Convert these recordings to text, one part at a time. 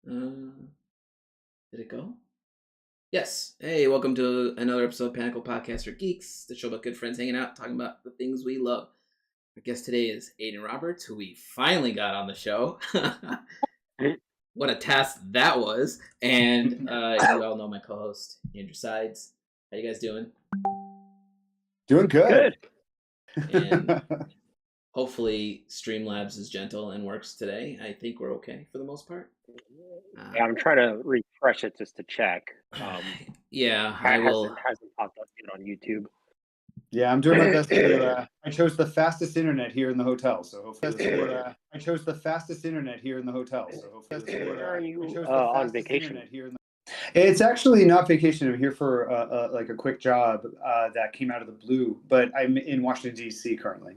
Did it go? Yes. Hey, welcome to another episode of Panakal Podcast for Geeks, the show about good friends hanging out, talking about the things we love. Our guest today is Aedan Roberts, who we finally got on the show. What a task that was. And you all know my co-host, Andrew Sides. How you guys doing? Doing good. And hopefully Streamlabs is gentle and works today. I think we're okay for the most part. Yeah, I'm trying to refresh it just to check. Yeah, I will. Hasn't popped up yet on YouTube. Yeah, I'm doing my best to. I chose the fastest internet here in the hotel, so hopefully. I chose the fastest internet here in the hotel, so hopefully. Where are you on vacation? It's actually not vacation. I'm here for like a quick job that came out of the blue, but I'm in Washington D.C. currently.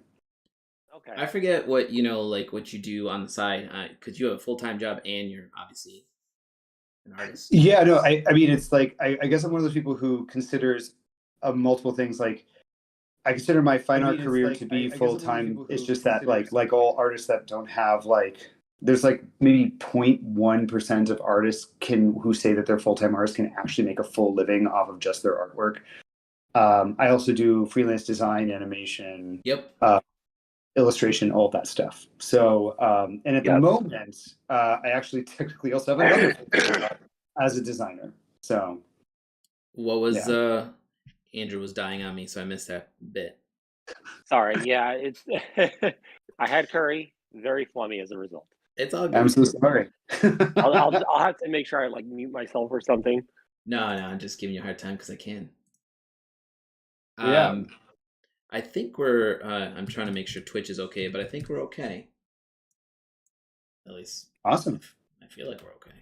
Okay. I forget what what you do on the side, because you have a full-time job and you're obviously an artist. Yeah, no, I mean, it's like I guess I'm one of those people who considers multiple things. Like I consider my fine art career to be full-time. It's just that like all artists that don't have there's like maybe 0.1% of artists who say that they're full-time artists can actually make a full living off of just their artwork. I also do freelance design, animation. Yep. Illustration, all that stuff. So, and at the moment, I actually technically also have another job as a designer. So, what was Andrew was dying on me, so I missed that bit. Sorry. Yeah, it's I had curry, very flummy as a result. It's all good. I'm so sorry. I'll have to make sure I mute myself or something. No, I'm just giving you a hard time because I can. Yeah. I think we're. I'm trying to make sure Twitch is okay, but I think we're okay. At least. Awesome. I feel like we're okay.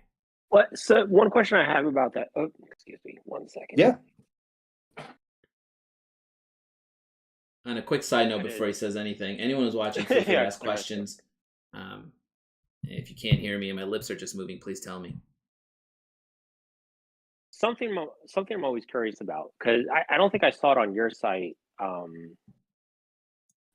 What? So one question I have about that. Oh, excuse me. 1 second. Yeah. On a quick side note, before he says anything, anyone who's watching, feel free to ask questions. If you can't hear me and my lips are just moving, please tell me. Something I'm always curious about, because I don't think I saw it on your site.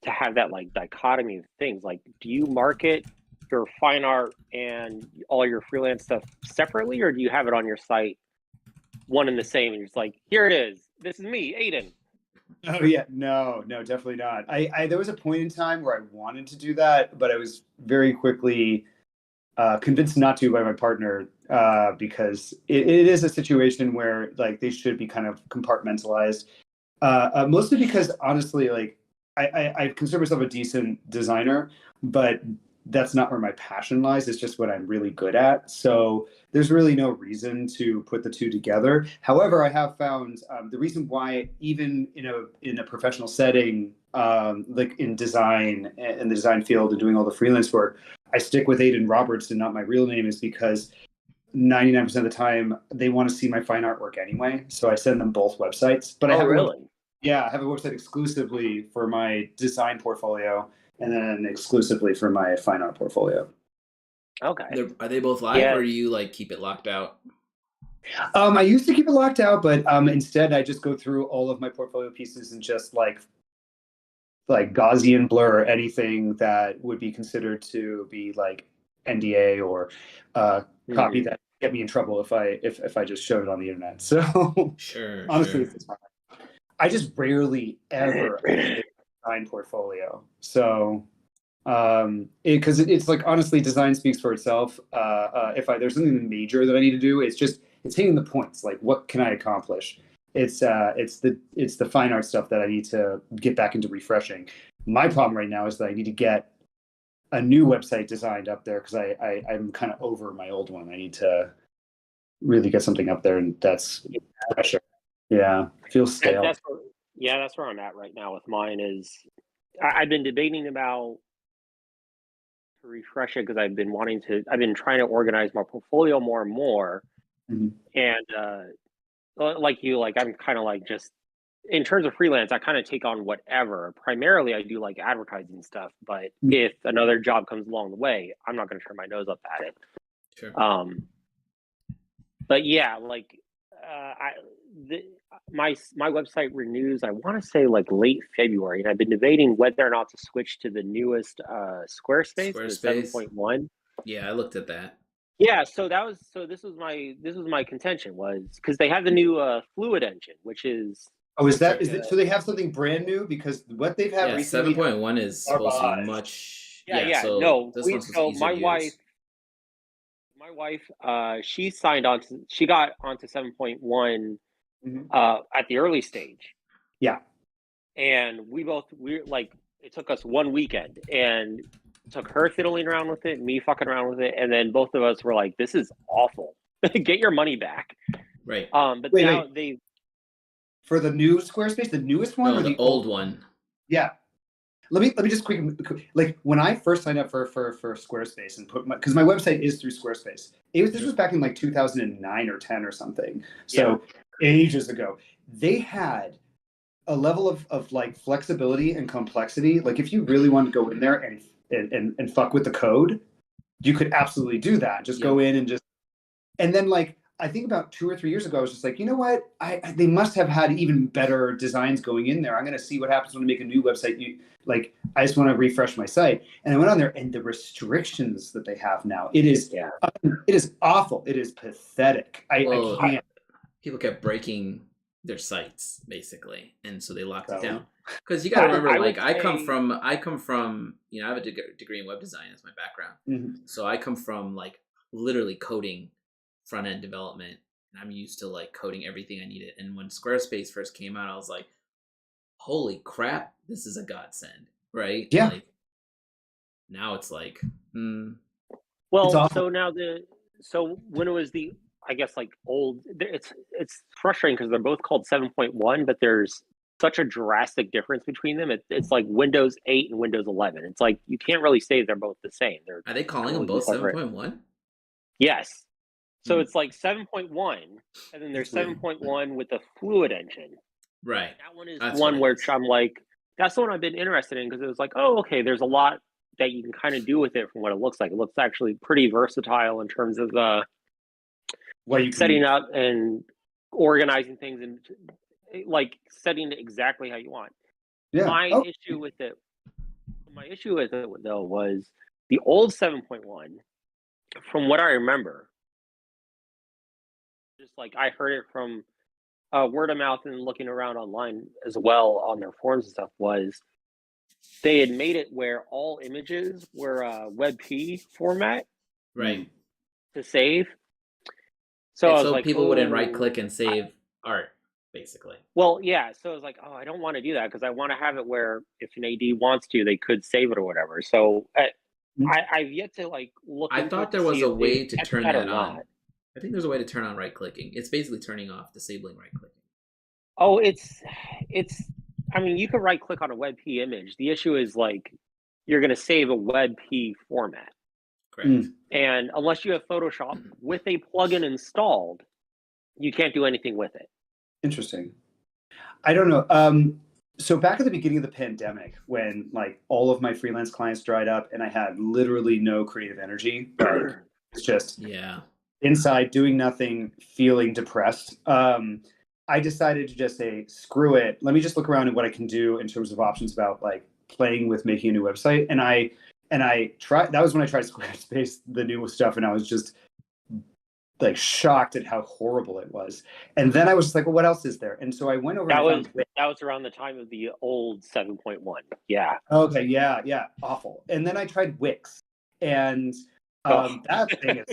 To have that dichotomy of things, do you market your fine art and all your freelance stuff separately, or do you have it on your site one and the same, and you're just here it is, this is me, Aedan? Oh yeah, no, definitely not. I there was a point in time where I wanted to do that, but I was very quickly convinced not to by my partner, because it is a situation where they should be kind of compartmentalized. Mostly because honestly, I consider myself a decent designer, but that's not where my passion lies. It's just what I'm really good at. So there's really no reason to put the two together. However, I have found the reason why, even in a professional setting, like in design and the design field and doing all the freelance work, I stick with Aedan Roberts and not my real name, is because 99% of the time they want to see my fine artwork anyway. So I send them both websites. But I have I have a website exclusively for my design portfolio, and then exclusively for my fine art portfolio. Okay. Are they both live, or do you keep it locked out? I used to keep it locked out, but instead I just go through all of my portfolio pieces and just like Gaussian blur anything that would be considered to be NDA or copy that get me in trouble if I just showed it on the internet. So sure, honestly, it's fine. I just rarely ever design portfolio. So because it's honestly, design speaks for itself. If there's something major that I need to do, it's hitting the points. What can I accomplish? It's the fine art stuff that I need to get back into refreshing. My problem right now is that I need to get a new website designed up there, because I'm kind of over my old one. I need to really get something up there, and that's pressure. Yeah, it feels stale. That's where I'm at right now with mine. Is I've been debating about to refresh it, because I've been trying to organize my portfolio more and more. Mm-hmm. And I'm kind of just in terms of freelance, I kind of take on whatever. Primarily, I do advertising stuff, but if another job comes along the way, I'm not going to turn my nose up at it. Sure. But yeah, my website renews, I want to say late February, and I've been debating whether or not to switch to the newest Squarespace. 7.1. Yeah, I looked at that. Yeah, so this was my contention was because they have the new Fluid engine, which is Oh, is it? So they have something brand new because what they've had Yeah, recently. 7.1 is supposed to be much. yeah, So no. this one's supposed to So be easier to use. my wife, she got onto 7.1 Mhm. at the early stage, Yeah. and we're like it took us one weekend, and it took her fiddling around with it, me fucking around with it, and then both of us were like, "This is awful. Get your money back." Right. But Wait, now wait. they For the new Squarespace, the newest one No, or the the old one. Yeah. Let me just quick, like when I first signed up for Squarespace and put because my website is through Squarespace. This was back in like 2009 or 10 or something. So ages ago. They had a level of like flexibility and complexity. Like if you really wanted to go in there and fuck with the code, you could absolutely do that. Just go in and then like I think about 2 or 3 years ago, I was just like, you know what? They must have had even better designs going in there. I'm going to see what happens when I make a new website. I just want to refresh my site, and I went on there, and the restrictions that they have now, it is awful. It is pathetic. I can't. People kept breaking their sites basically, and so they locked it So- down. Because you got to remember, I come say- from, I have a degree in web design as my background, so I come from like literally coding front end development, and I'm used to like coding everything I needed. And when Squarespace first came out, I was like, holy crap, this is a godsend, right? Yeah. Like, now it's like, Well, so when it was I guess like old, it's frustrating because they're both called 7.1, but there's such a drastic difference between them. It's like Windows 8 and Windows 11. It's like you can't really say they're both the same. are they calling them both 7.1? Yes. So it's like 7.1, and then there's 7.1 with the Fluid engine. Right. That one is That's one where I'm like, that's the one I've been interested in because it was like, oh, okay, there's a lot that you can kind of do with it from what it looks like. It looks actually pretty versatile in terms of setting up and organizing things and like setting it exactly how you want. Yeah. My issue with it though was the old 7.1. From what I remember, just like I heard it from word of mouth and looking around online as well on their forums and stuff, was they had made it where all images were WebP format, right, to save. So I was like, people wouldn't right click and save art, basically. Well, yeah. So I was like, oh, I don't want to do that because I want to have it where if an AD wants to, they could save it or whatever. So I've yet to like look. I thought there was a way to turn that on. I think there's a way to turn on right clicking. It's basically turning off disabling right clicking. Oh, it's. I mean, you can right click on a WebP image. The issue is like you're going to save a WebP format. Correct. And unless you have Photoshop with a plugin installed, you can't do anything with it. Interesting. I don't know. So back at the beginning of the pandemic, when like all of my freelance clients dried up and I had literally no creative energy, like it's just inside doing nothing, feeling depressed. I decided to just say, screw it. Let me just look around at what I can do in terms of options about like playing with making a new website. And I tried, that was when I tried Squarespace, the new stuff. And I was just like shocked at how horrible it was. And then I was like, well, what else is there? And so I went over. That was around the time of the old 7.1. Yeah. Okay. Yeah. Awful. And then I tried Wix, and that thing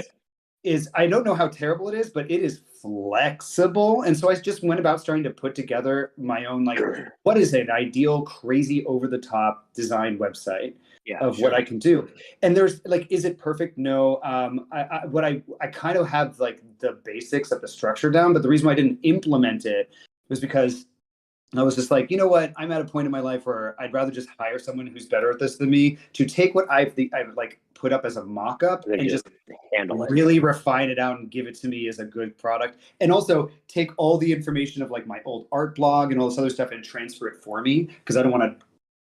is I don't know how terrible it is, but it is flexible. And so I just went about starting to put together my own, like, what is an ideal, crazy, over the top design website of what I can do. And there's like, is it perfect? No. I kind of have like the basics of the structure down, but the reason why I didn't implement it was because I was just like, you know what? I'm at a point in my life where I'd rather just hire someone who's better at this than me to take what I've like put up as a mock-up and just handle it, really refine it out and give it to me as a good product. And also take all the information of like my old art blog and all this other stuff and transfer it for me, because I don't want to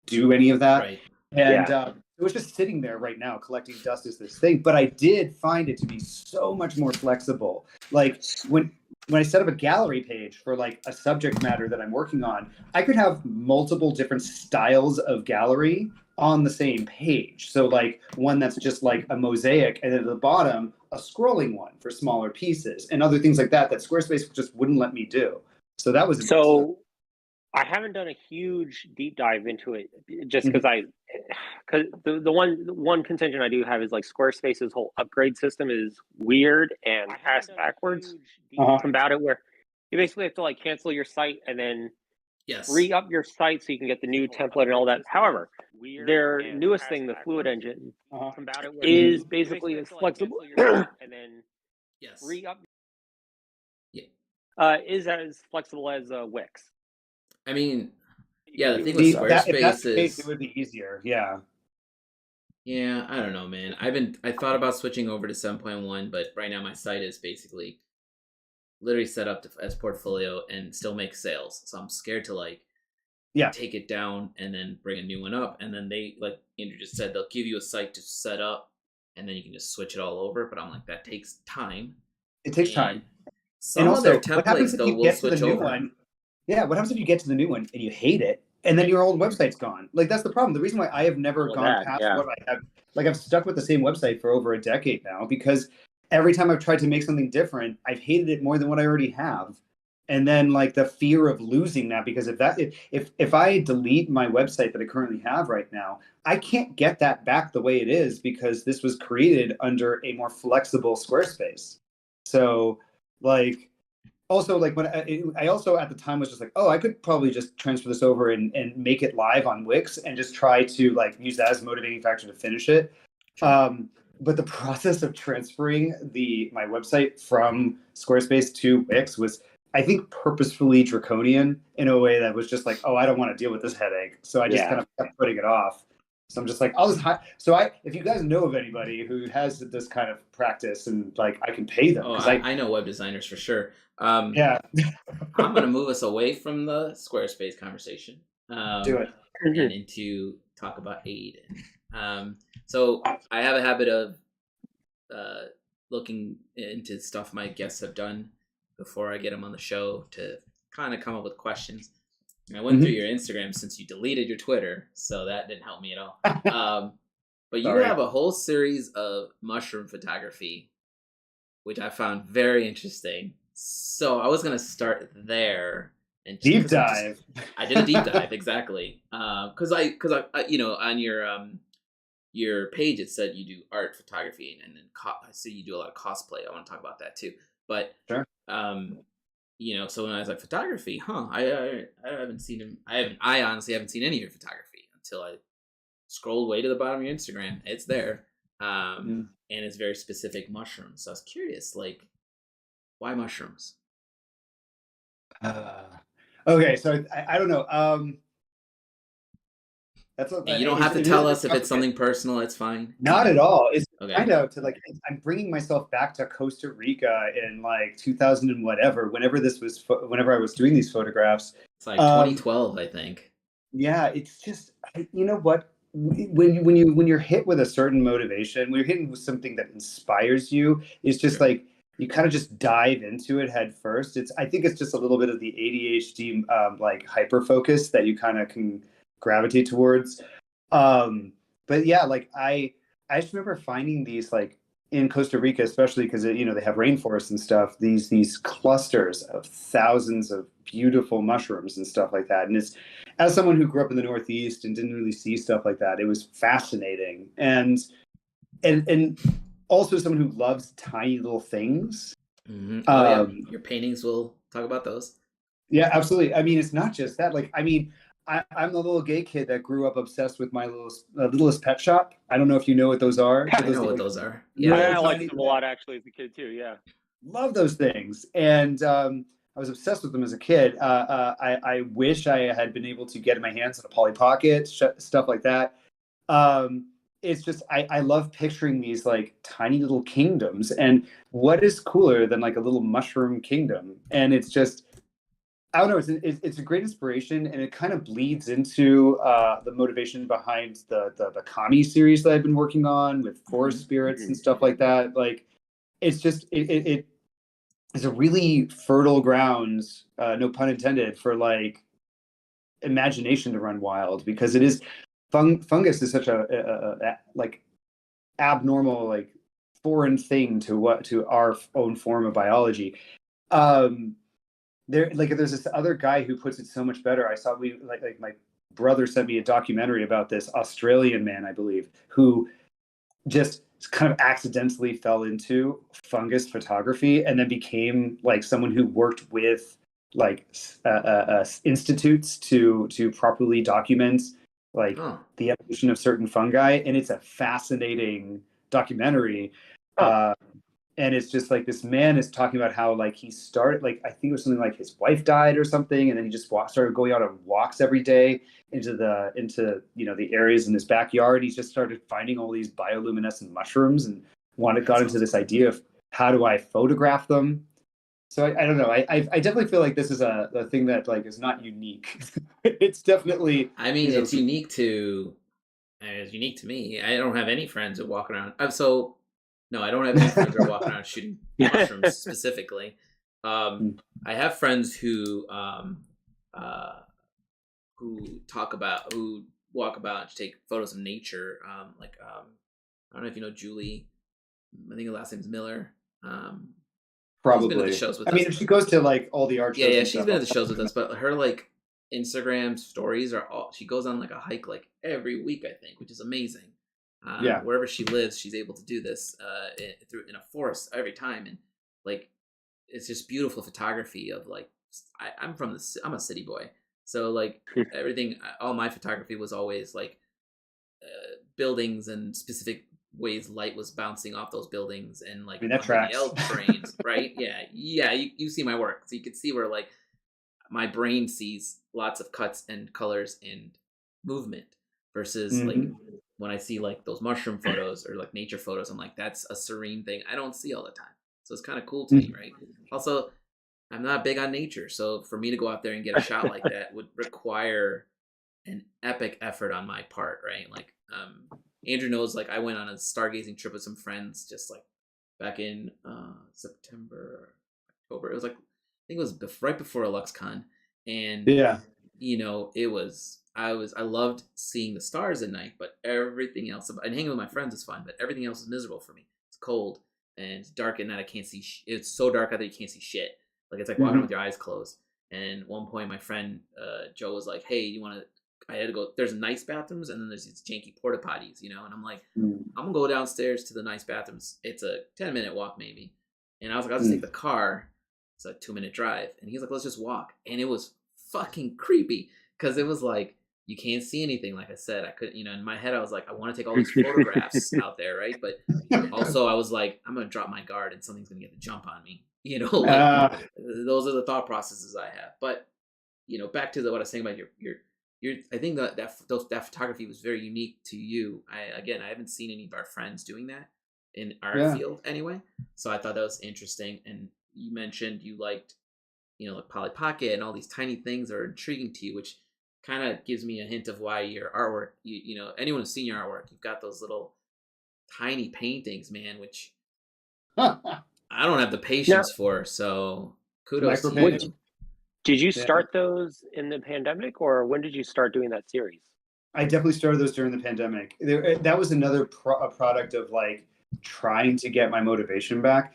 do any of that. Right. And it was just sitting there right now collecting dust as this thing. But I did find it to be so much more flexible. Like when I set up a gallery page for like a subject matter that I'm working on, I could have multiple different styles of gallery on the same page. So like one that's just like a mosaic, and then at the bottom, a scrolling one for smaller pieces and other things like that Squarespace just wouldn't let me do. So that was impressive. So I haven't done a huge deep dive into it just because the one contention I do have is like Squarespace's whole upgrade system is weird and ass backwards about it, where you basically have to like cancel your site and then re-up your site so you can get the new template and all that. However, their newest thing, the Fluid Engine, is basically as flexible and then re-up is as flexible as Wix. I mean, yeah, the thing with Squarespace if that's the case, is it would be easier. Yeah. Yeah, I don't know, man. I thought about switching over to 7.1, but right now my site is basically literally set up as portfolio and still make sales. So I'm scared to like take it down and then bring a new one up. And then they, like Andrew just said, they'll give you a site to set up and then you can just switch it all over. But I'm like, that takes time. It takes time. Some of their templates though will switch over. Yeah, what happens if you get to the new one and you hate it and then your old website's gone? Like, that's the problem. The reason why I have never gone past what I have, like, I've stuck with the same website for over a decade now because every time I've tried to make something different, I've hated it more than what I already have. And then, like, the fear of losing that, because if I delete my website that I currently have right now, I can't get that back the way it is because this was created under a more flexible Squarespace. So, like, also, like, when I also at the time was just like, oh, I could probably just transfer this over and make it live on Wix and just try to like use that as a motivating factor to finish it. But the process of transferring my website from Squarespace to Wix was, I think, purposefully draconian in a way that was just like, oh, I don't want to deal with this headache. So I just kind of kept putting it off. So I'm just like, I'll just if you guys know of anybody who has this kind of practice and like I can pay them. I know web designers for sure. I'm going to move us away from the Squarespace conversation. Do it. And into talk about Aedan. So I have a habit of looking into stuff my guests have done before I get them on the show to kind of come up with questions. And I went through your Instagram since you deleted your Twitter, so that didn't help me at all. But you have a whole series of mushroom photography, which I found very interesting. So I was going to start there and deep dive. I did a deep dive, exactly. Because I you know, on your page it said you do art photography and then I see you do a lot of cosplay. I want to talk about that too. But you know, so when I was like, photography, I haven't seen him. I honestly haven't seen any of your photography until I scrolled way to the bottom of your Instagram. It's there, and it's very specific mushrooms. So I was curious, like, why mushrooms? Okay, so I don't know. You don't have to tell us if it's something personal. It's fine. Not at all. It's kind of to like, I'm bringing myself back to Costa Rica in like 2000 and whatever. Whenever I was doing these photographs, it's like 2012, I think. Yeah, it's just, you know what? When you're hit with a certain motivation, when you're hit with something that inspires you, it's just like you kind of just dive into it head first. I think it's just a little bit of the ADHD like hyper focus that you kind of can gravitate towards. But yeah, like I just remember finding these, like, in Costa Rica, especially because they have rainforests and stuff, these clusters of thousands of beautiful mushrooms and stuff like that. And it's, as someone who grew up in the Northeast and didn't really see stuff like that, it was fascinating. And also someone who loves tiny little things. Your paintings will talk about those. Yeah, absolutely. I mean, it's not just that. Like, I mean, I'm the little gay kid that grew up obsessed with my Littlest Pet Shop. I don't know if you know what those are. I know what those are. Yeah, I liked them a lot actually as a kid too. Yeah, love those things, and I was obsessed with them as a kid. I wish I had been able to get my hands on a Polly Pocket, stuff like that. It's just I love picturing these like tiny little kingdoms, and what is cooler than like a little mushroom kingdom? And it's just, I don't know. It's a great inspiration, and it kind of bleeds into the motivation behind the Kami series that I've been working on with forest spirits and stuff like that. Like, it's just it's a really fertile ground, no pun intended, for like imagination to run wild, because it is fungus is such a like abnormal, like foreign thing to our own form of biology. There's this other guy who puts it so much better. I saw like my brother sent me a documentary about this Australian man, I believe, who just kind of accidentally fell into fungus photography and then became like someone who worked with like institutes to properly document like the evolution of certain fungi, and it's a fascinating documentary. And it's just like this man is talking about how like he started, like I think it was something like his wife died or something, and then he just started going out on walks every day into the areas in his backyard. He just started finding all these bioluminescent mushrooms and got into this idea of how do I photograph them. So I don't know. I definitely feel like this is a thing that like is not unique. It's definitely. I mean, it's unique to me. I don't have any friends who walk around. No, I don't have any friends who are walking around shooting mushrooms specifically. I have friends who walk about and take photos of nature. I don't know if you know Julie. I think her last name's Miller. Probably. She's been at the shows with us. If she goes to like all the art shows. Yeah, she's been at the shows with us, but her like Instagram stories she goes on like a hike like every week, I think, which is amazing. Wherever she lives, she's able to do this in a forest every time, and like it's just beautiful photography of like I'm a city boy, so like everything, all my photography was always like buildings and specific ways light was bouncing off those buildings, and like that tracks. L trains, right? Yeah. You see my work, so you can see where like my brain sees lots of cuts and colors and movement versus like. When I see like those mushroom photos or like nature photos, I'm like, that's a serene thing I don't see all the time. So it's kind of cool to me, right? Also, I'm not big on nature. So for me to go out there and get a shot like that would require an epic effort on my part, right? Like Andrew knows, like I went on a stargazing trip with some friends just like back in September, October. It was like, I think it was right before LuxCon. And, it was... I loved seeing the stars at night, but everything else, and hanging with my friends is fun, but everything else is miserable for me. It's cold and it's dark at night. I can't see. It's so dark out there you can't see shit. Like it's like walking with your eyes closed. And at one point, my friend Joe was like, "Hey, you want to?" I had to go. There's nice bathrooms, and then there's these janky porta potties, And I'm like, I'm gonna go downstairs to the nice bathrooms. It's a 10-minute walk maybe. And I was like, I'll just take the car. It's a 2-minute drive. And he's like, let's just walk. And it was fucking creepy because it was like. You can't see anything, like I said. I couldn't, in my head, I was like, I want to take all these photographs out there, right? But also, I was like, I'm going to drop my guard and something's going to get the jump on me. Those are the thought processes I have. But, back to what I was saying about your I think that photography was very unique to you. I haven't seen any of our friends doing that in our field anyway. So I thought that was interesting. And you mentioned you liked, like Polly Pocket and all these tiny things are intriguing to you, which kind of gives me a hint of why your artwork, anyone who's seen your artwork, you've got those little tiny paintings, man, which I don't have the patience for. So kudos to you. Did you start those in the pandemic, or when did you start doing that series? I definitely started those during the pandemic. That was another product of like trying to get my motivation back,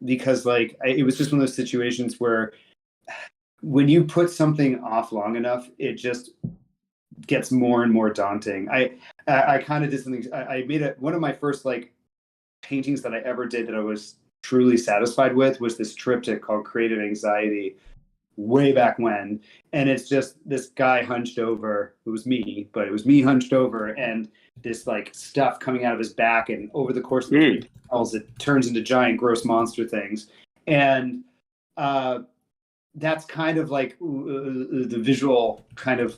because like it was just one of those situations where when you put something off long enough, it just gets more and more daunting. I kind of did something. I made one of my first like paintings that I ever did that I was truly satisfied with was this triptych called Creative Anxiety, way back when. And it's just this guy hunched over. It was me, but it was me hunched over, and this like stuff coming out of his back, and over the course of the 3 panels, it turns into giant gross monster things. And that's kind of like the visual kind of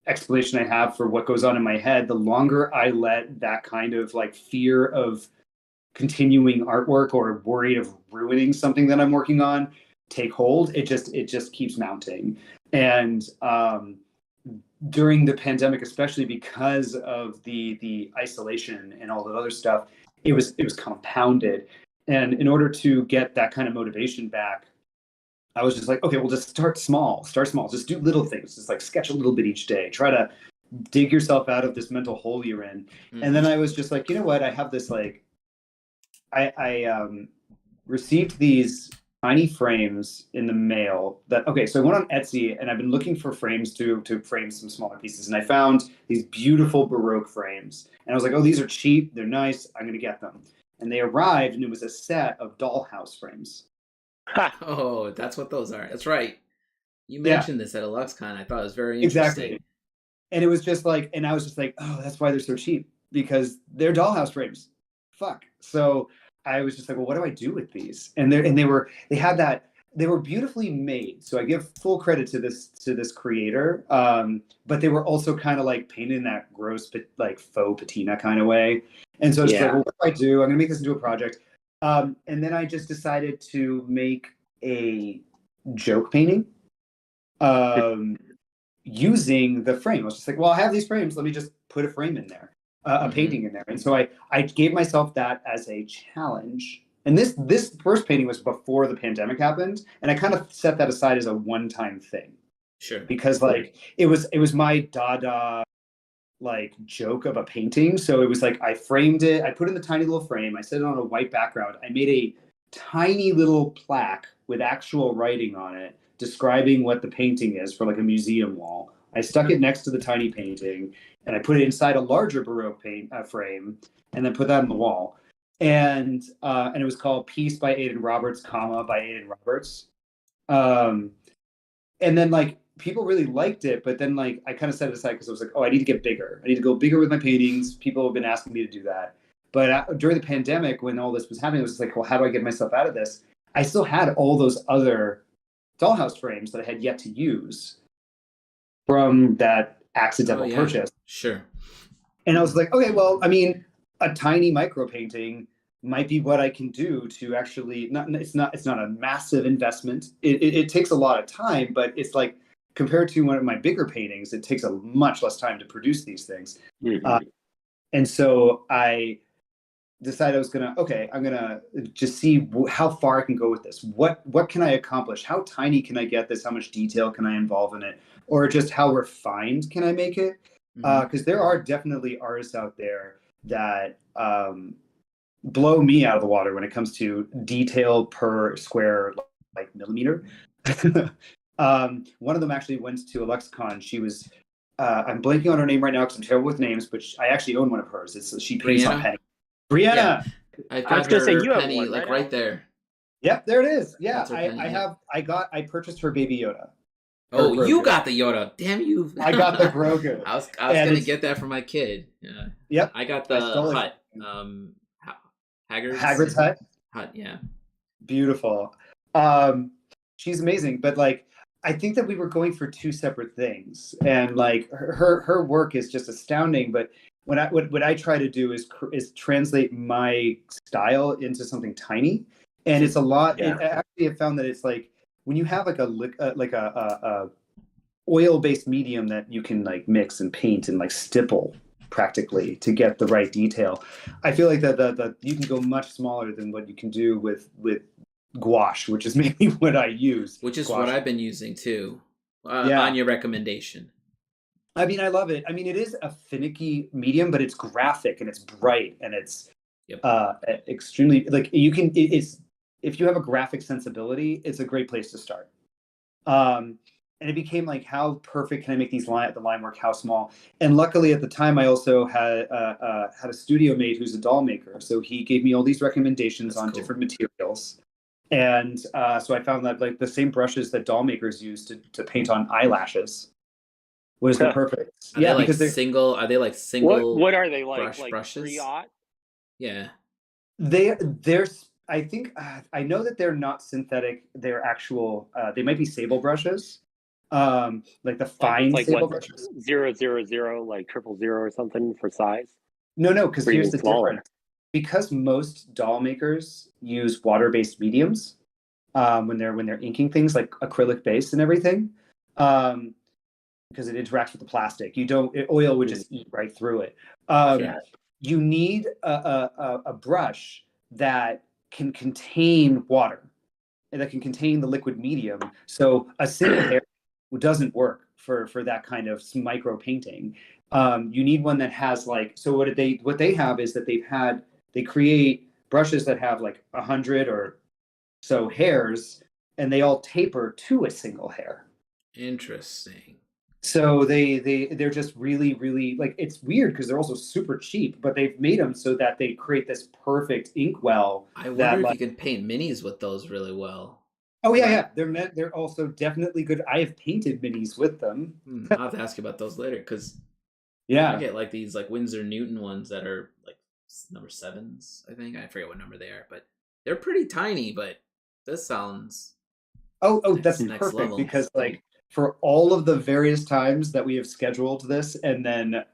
explanation I have for what goes on in my head. The longer I let that kind of like fear of continuing artwork or worried of ruining something that I'm working on take hold, it just keeps mounting. And during the pandemic, especially because of the isolation and all that other stuff, it was compounded. And in order to get that kind of motivation back, I was just like, okay, well, just start small, just do little things, just like sketch a little bit each day, try to dig yourself out of this mental hole you're in. And then I was just like, you know what, I have this like I received these tiny frames in the mail so I went on Etsy and I've been looking for frames to frame some smaller pieces, and I found these beautiful Baroque frames, and I was like, oh, these are cheap, they're nice, I'm gonna get them. And they arrived and it was a set of dollhouse frames. Oh, that's what those are. That's right. You Yeah, mentioned this at a LuxCon. I thought it was very interesting. exactly. And it was just like, and I was just like, oh, that's why they're so cheap, because they're dollhouse frames. Fuck. So I was just like, well, what do I do with these? And they were beautifully made. So I give full credit to this creator. But they were also kind of like painted in that gross, like faux patina kind of way. And so I was just like, well, what do I do? I'm gonna make this into a project. And then I just decided to make a joke painting. Using the frame. I was just like, well, I have these frames. Let me just put a frame in there, a painting in there. And so I gave myself that as a challenge. And this first painting was before the pandemic happened, and I kind of set that aside as a one-time thing. Sure. Because like it was my Dada like joke of a painting. So it was like I framed it, I put it in the tiny little frame, I set it on a white background, I made a tiny little plaque with actual writing on it describing what the painting is for like a museum wall. I stuck it next to the tiny painting, and I put it inside a larger Baroque frame, and then put that on the wall. And it was called Peace by Aedan Roberts, comma by Aedan Roberts. And then like people really liked it, but then like I kind of set it aside because I was like, oh, I need to get bigger. I need to go bigger with my paintings. People have been asking me to do that. But during the pandemic, when all this was happening, I was like, well, how do I get myself out of this? I still had all those other dollhouse frames that I had yet to use from that accidental purchase. Sure. And I was like, okay, well, I mean, a tiny micro painting might be what I can do to actually it's not a massive investment. It takes a lot of time, but it's like compared to one of my bigger paintings, it takes a much less time to produce these things. And so I decided I'm gonna just see how far I can go with this. What can I accomplish? How tiny can I get this? How much detail can I involve in it? Or just how refined can I make it? Because there are definitely artists out there that blow me out of the water when it comes to detail per square like millimeter. One of them actually went to a LuxCon. She was I'm blanking on her name right now because I'm terrible with names, but I actually own one of hers. She paints on penny. Brianna. Yeah. I was gonna say you penny, have one, like right there. Yep, there it is. Yeah, I purchased her Baby Yoda. Oh, you got the Yoda. Damn you. I got the Grogu. I was gonna get that for my kid. Yeah. Yep. I got the hut. Hagrid's hut. Yeah. Beautiful. She's amazing, but like I think that we were going for two separate things, and like her work is just astounding, but what I try to do is translate my style into something tiny, and it's a lot. Yeah. Actually, I found that it's like when you have like a oil-based medium that you can like mix and paint and like stipple practically to get the right detail. I feel like that you can go much smaller than what you can do with gouache, which is mainly what I use. Which is gouache. What I've been using too, on your recommendation. I mean, I love it. I mean, it is a finicky medium, but it's graphic and it's bright and it's extremely like you can. It's if you have a graphic sensibility, it's a great place to start. And it became like, how perfect can I make the line work? How small? And luckily, at the time, I also had a studio mate who's a doll maker, so he gave me all these recommendations on different materials. And so I found that like the same brushes that doll makers use to paint on eyelashes was the perfect. Are they like because single? Are they like single? What are they like? Brushes? 3-aught? Yeah. They're. I think I know that they're not synthetic. They're actual. They might be sable brushes. Like the fine sable brushes. 000, like 000 or something for size. No, because here's the difference. Because most doll makers use water-based mediums when they're inking things like acrylic base and everything, because it interacts with the plastic. Oil would just eat right through it. You need a brush that can contain water and that can contain the liquid medium. So a single hair doesn't work for that kind of micro painting. You need one that has like, so what they have is that they create brushes that have like 100 or so hairs, and they all taper to a single hair. Interesting. So they're just really, really, like, it's weird because they're also super cheap, but they've made them so that they create this perfect inkwell I wonder that, if like, you can paint minis with those really well. oh yeah, they're also definitely good. I have painted minis with them. I'll have to ask you about those later because I Yeah. get like these like Winsor Newton ones that are like number 7s. I think I forget what number they are, but they're pretty tiny. But this sounds That's next perfect level. because, like, for all of the various times that we have scheduled this and then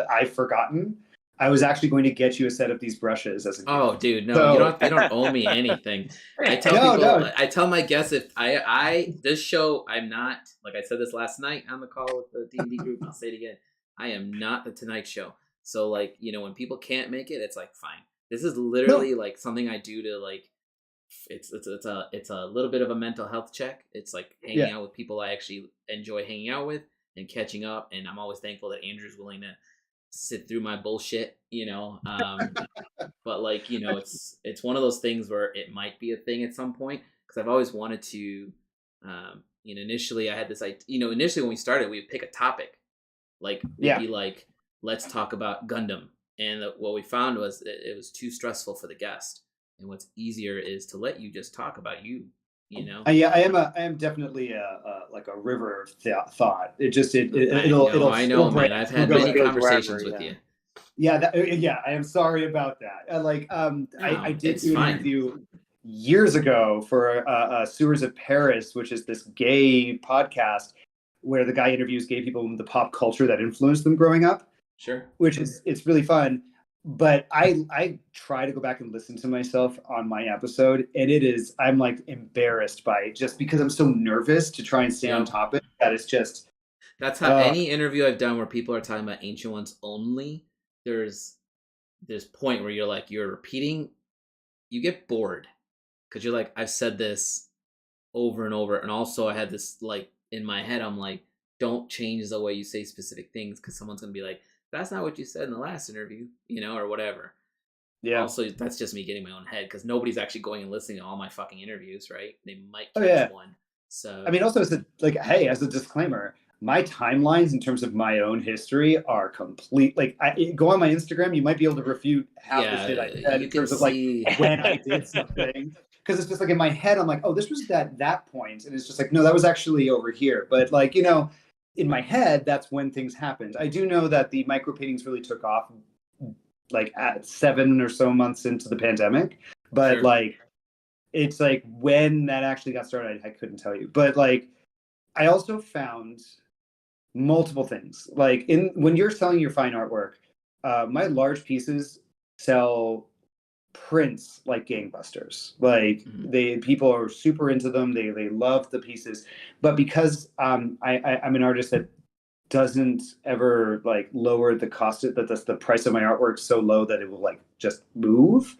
I've forgotten, I was actually going to get you a set of these brushes as a gift. Oh, dude, no, So- you don't owe me anything. I tell No, people, no. I tell my guests if I this show, I'm not, like I said this last night on the call with the D&D group, and I'll say it again, I am not the Tonight Show. So, like, you know, when people can't make it, it's like, fine. This is literally like something I do to, like, it's a little bit of a mental health check. It's like hanging out with people I actually enjoy hanging out with and catching up, and I'm always thankful that Andrew's willing to sit through my bullshit, you know. But, like, you know, it's one of those things where it might be a thing at some point because I've always wanted to. You know, initially I had this idea. You know, initially when we started, we would pick a topic, like we'd be like, let's talk about Gundam, and what we found was it was too stressful for the guest. And what's easier is to let you just talk about you. You know. Yeah, I am definitely like a river of thought. It'll I know, man. I've had many conversations with you. Yeah, I am sorry about that. I did do an interview years ago for Sewers of Paris, which is this gay podcast where the guy interviews gay people in the pop culture that influenced them growing up. Sure. It's really fun. But I try to go back and listen to myself on my episode, and I'm like embarrassed by it just because I'm so nervous to try and stay on topic that it's just. That's how any interview I've done where people are talking about Ancient Ones only, there's this point where you're repeating, you get bored because you're like, I've said this over and over, and also I had this, like, in my head, I'm like, don't change the way you say specific things because someone's gonna be like, that's not what you said in the last interview, you know, or whatever. Yeah. Also, that's just me getting my own head because nobody's actually going and listening to all my fucking interviews, right? They might catch one. So I mean, also as a disclaimer, my timelines in terms of my own history are complete. Like, go on my Instagram, you might be able to refute half the shit I said in terms of like when I did something. Because it's just like in my head, I'm like, oh, this was that point, and it's just like, no, that was actually over here. But, like, you know, in my head, that's when things happened. I do know that the micro paintings really took off like at 7 or so months into the pandemic, but like, it's like when that actually got started, I couldn't tell you. But, like, I also found multiple things. Like, when you're selling your fine artwork, my large pieces sell prints like gangbusters. Like, people are super into them. They love the pieces. But because I'm an artist that doesn't ever like lower the cost, that's the price of my artwork so low that it will like just move.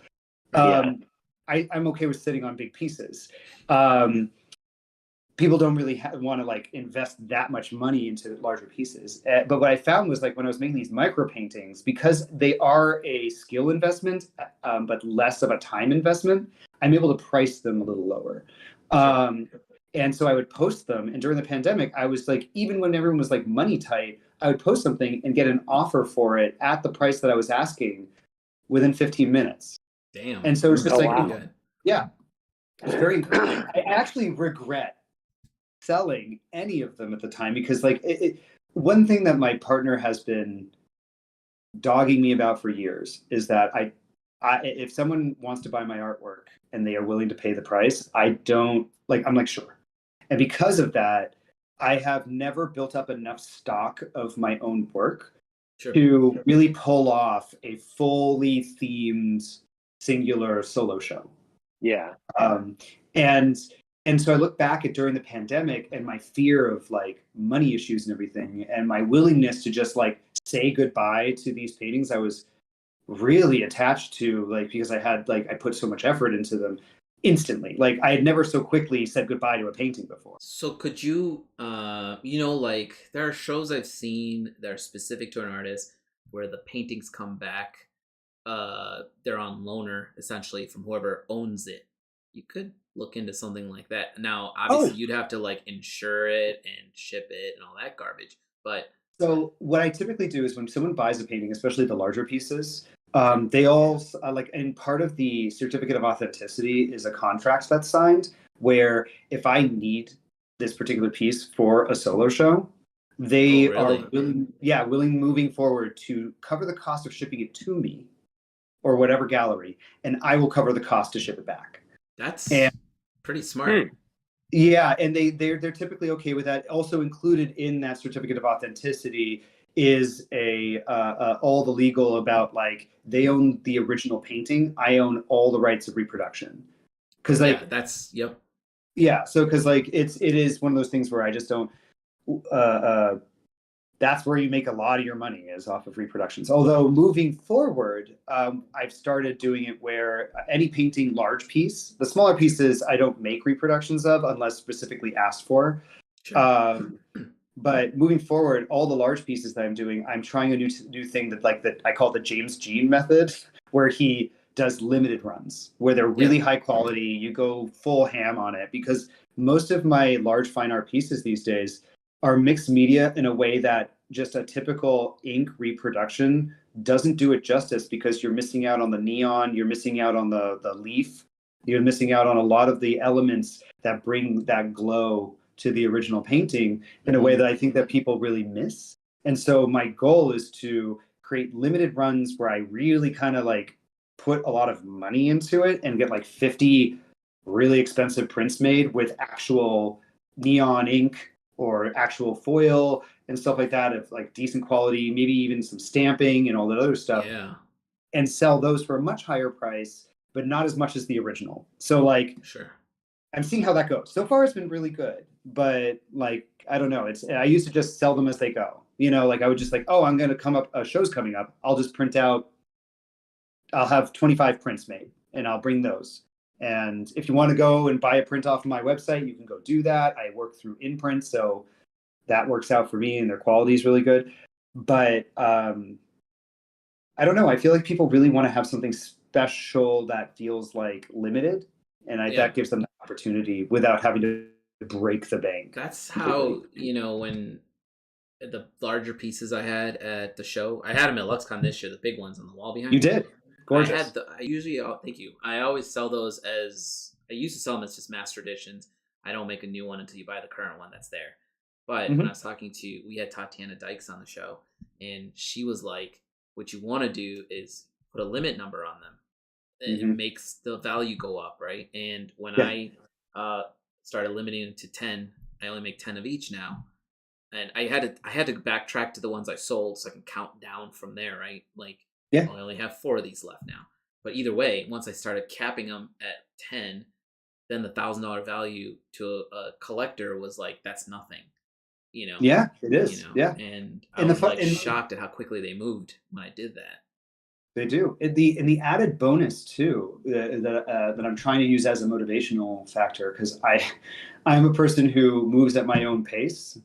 I'm okay with sitting on big pieces. People don't really want to like invest that much money into larger pieces. But what I found was, like, when I was making these micro paintings, because they are a skill investment, but less of a time investment, I'm able to price them a little lower. And so I would post them. And during the pandemic, I was like, even when everyone was like money tight, I would post something and get an offer for it at the price that I was asking within 15 minutes. Damn. And so it's just good. Yeah, it's very encouraging. I actually regret selling any of them at the time because, like, one thing that my partner has been dogging me about for years is that I if someone wants to buy my artwork and they are willing to pay the price, I'm like, sure. And because of that, I have never built up enough stock of my own work to really pull off a fully themed singular solo show. Yeah. And so I look back at during the pandemic and my fear of like money issues and everything, and my willingness to just like say goodbye to these paintings I was really attached to, like, because I put so much effort into them instantly. Like, I had never so quickly said goodbye to a painting before. So could you, you know, like, there are shows I've seen that are specific to an artist where the paintings come back they're on loaner essentially from whoever owns it, you could look into something like that. Now, obviously, you'd have to like insure it and ship it and all that garbage. But so what I typically do is when someone buys a painting, especially the larger pieces, they all like, and part of the certificate of authenticity is a contract that's signed where if I need this particular piece for a solo show, they really? are willing moving forward to cover the cost of shipping it to me or whatever gallery, and I will cover the cost to ship it back. That's And pretty smart. yeah, and they're typically okay with that. Also included in that certificate of authenticity is a all the legal about like they own the original painting, I own all the rights of reproduction. Because like that's yep. Yeah, so because like it is one of those things where I just don't. That's where you make a lot of your money is off of reproductions. Although moving forward, I've started doing it where any painting large piece, the smaller pieces I don't make reproductions of unless specifically asked for. Sure. But moving forward, all the large pieces that I'm doing, I'm trying a new thing that I call the James Jean method, where he does limited runs, where they're really high quality. You go full ham on it because most of my large fine art pieces these days are mixed media in a way that just a typical ink reproduction doesn't do it justice because you're missing out on the neon, you're missing out on the leaf, you're missing out on a lot of the elements that bring that glow to the original painting in a way that I think that people really miss. And so my goal is to create limited runs where I really kind of like put a lot of money into it and get like 50 really expensive prints made with actual neon ink or actual foil and stuff like that of like decent quality, maybe even some stamping and all that other stuff. Yeah. And sell those for a much higher price, but not as much as the original. So like, sure, I'm seeing how that goes. So far it's been really good, but like, I don't know. I used to just sell them as they go, you know, like I would just like, oh, I'm going to come up, a show's coming up. I'll just print out, I'll have 25 prints made and I'll bring those. And if you want to go and buy a print off of my website, you can go do that. I work through InPrint, so that works out for me and their quality is really good. But I don't know. I feel like people really want to have something special that feels like limited. And that gives them the opportunity without having to break the bank. That's how, you know, when the larger pieces I had at the show, I had them at LuxCon this year, the big ones on the wall behind you me. Did. Gorgeous. Thank you. I always sell those I used to sell them as just master editions. I don't make a new one until you buy the current one that's there. But when I was talking to, we had Tatiana Dykes on the show, and she was like, what you want to do is put a limit number on them. And it makes the value go up, right? And when I started limiting it to 10, I only make 10 of each now. And I had to backtrack to the ones I sold so I can count down from there, right? Like, I only have 4 of these left now. But either way, once I started capping them at 10, then the $1,000 value to a collector was like, that's nothing, you know? Yeah, it is. You know? Yeah. And I was shocked at how quickly they moved when I did that. They do. And the added bonus too that I'm trying to use as a motivational factor, because I'm a person who moves at my own pace,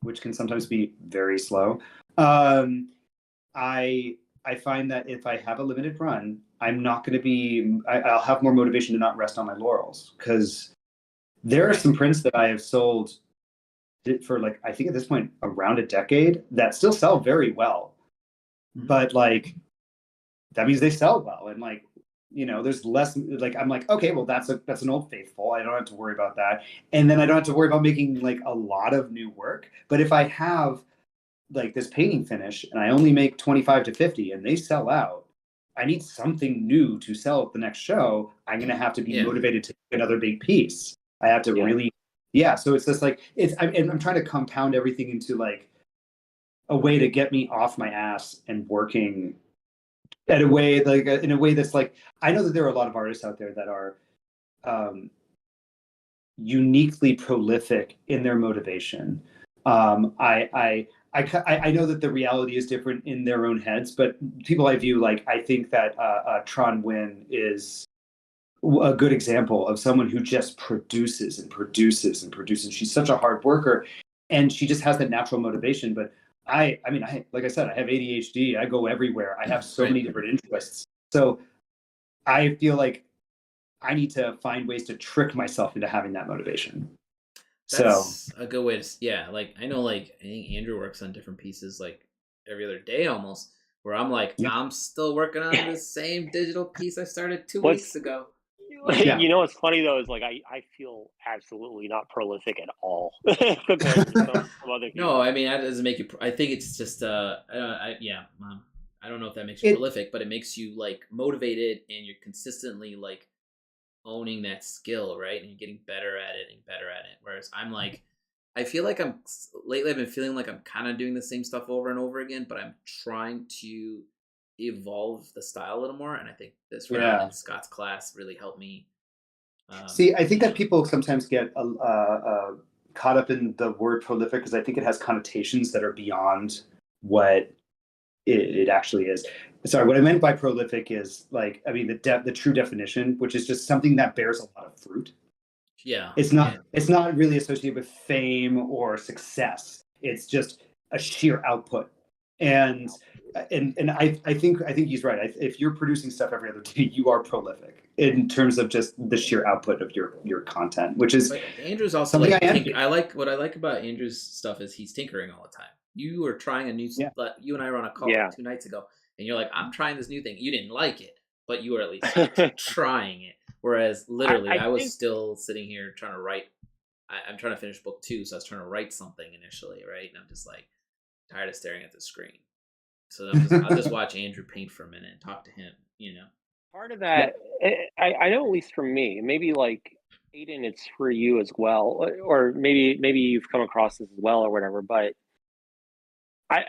which can sometimes be very slow. I find that if I have a limited run, I'm not going to be. I'll have more motivation to not rest on my laurels, because there are some prints that I have sold for like I think at this point around a decade that still sell very well. But like that means they sell well, and like, you know, there's less like I'm like, okay, well that's an Old Faithful, I don't have to worry about that, and then I don't have to worry about making like a lot of new work. But if I have like this painting finish and I only make 25 to 50 and they sell out, I need something new to sell at the next show. I'm gonna have to be motivated to make another big piece. I have to really so it's just like I'm trying to compound everything into like a way to get me off my ass and working at a way like in a way that's like, I know that there are a lot of artists out there that are uniquely prolific in their motivation. I know that the reality is different in their own heads, but people I view, like, I think that Tron Nguyen is a good example of someone who just produces and produces and produces. She's such a hard worker, and she just has that natural motivation. But like I said, I have ADHD. I go everywhere. I have so Right. many different interests. So I feel like I need to find ways to trick myself into having that motivation. That's a good way to, yeah. Like I know, like I think Andrew works on different pieces like every other day almost. Where I'm like, Yeah. I'm still working on the same digital piece I started 2 What's- weeks ago. Yeah. You know what's funny though is like I feel absolutely not prolific at all compared to some other people. No, I mean that doesn't make you. I think it's just yeah. I don't know if that makes you prolific, but it makes you like motivated, and you're consistently like owning that skill, right? And you're getting better at it and better at it. Whereas I'm like, I feel like lately I've been feeling like I'm kind of doing the same stuff over and over again, but I'm trying to evolve the style a little more. And I think this round in Scott's class really helped me. See, I think that people sometimes get caught up in the word prolific because I think it has connotations that are beyond what it actually is. Sorry, what I meant by prolific is like, I mean, the true definition, which is just something that bears a lot of fruit. Yeah. It's not really associated with fame or success. It's just a sheer output. And I think he's right. If you're producing stuff every other day, you are prolific in terms of just the sheer output of your content, which is. But Andrew's also something like what I like about Andrew's stuff is he's tinkering all the time. You were trying a new you and I were on a call 2 nights ago, and you're like, I'm trying this new thing. You didn't like it, but you were at least trying it. Whereas literally, I was still sitting here trying to write. I'm trying to finish book 2, so I was trying to write something initially, right? And I'm just like tired of staring at the screen. So I'll just watch Andrew paint for a minute and talk to him, you know. Part of that, I know at least for me, maybe like Aedan, it's for you as well, or maybe you've come across this as well or whatever. But I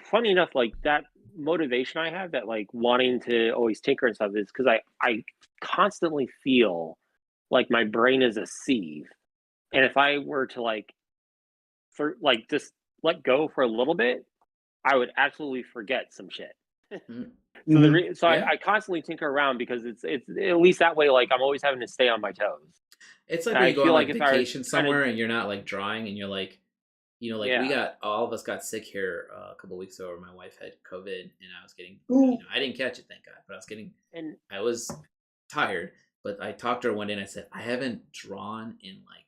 funny enough, like that motivation I have, that like wanting to always tinker and stuff, is because I constantly feel like my brain is a sieve, and if I were to like just let go for a little bit, I would absolutely forget some shit. So I constantly tinker around because it's at least that way, like I'm always having to stay on my toes. It's like when you go on like vacation somewhere and you're not like drawing, and you're like, you know, like all of us got sick here a couple of weeks ago. My wife had COVID, and I was getting, I didn't catch it, thank God, but I was tired. But I talked to her one day and I said, I haven't drawn in like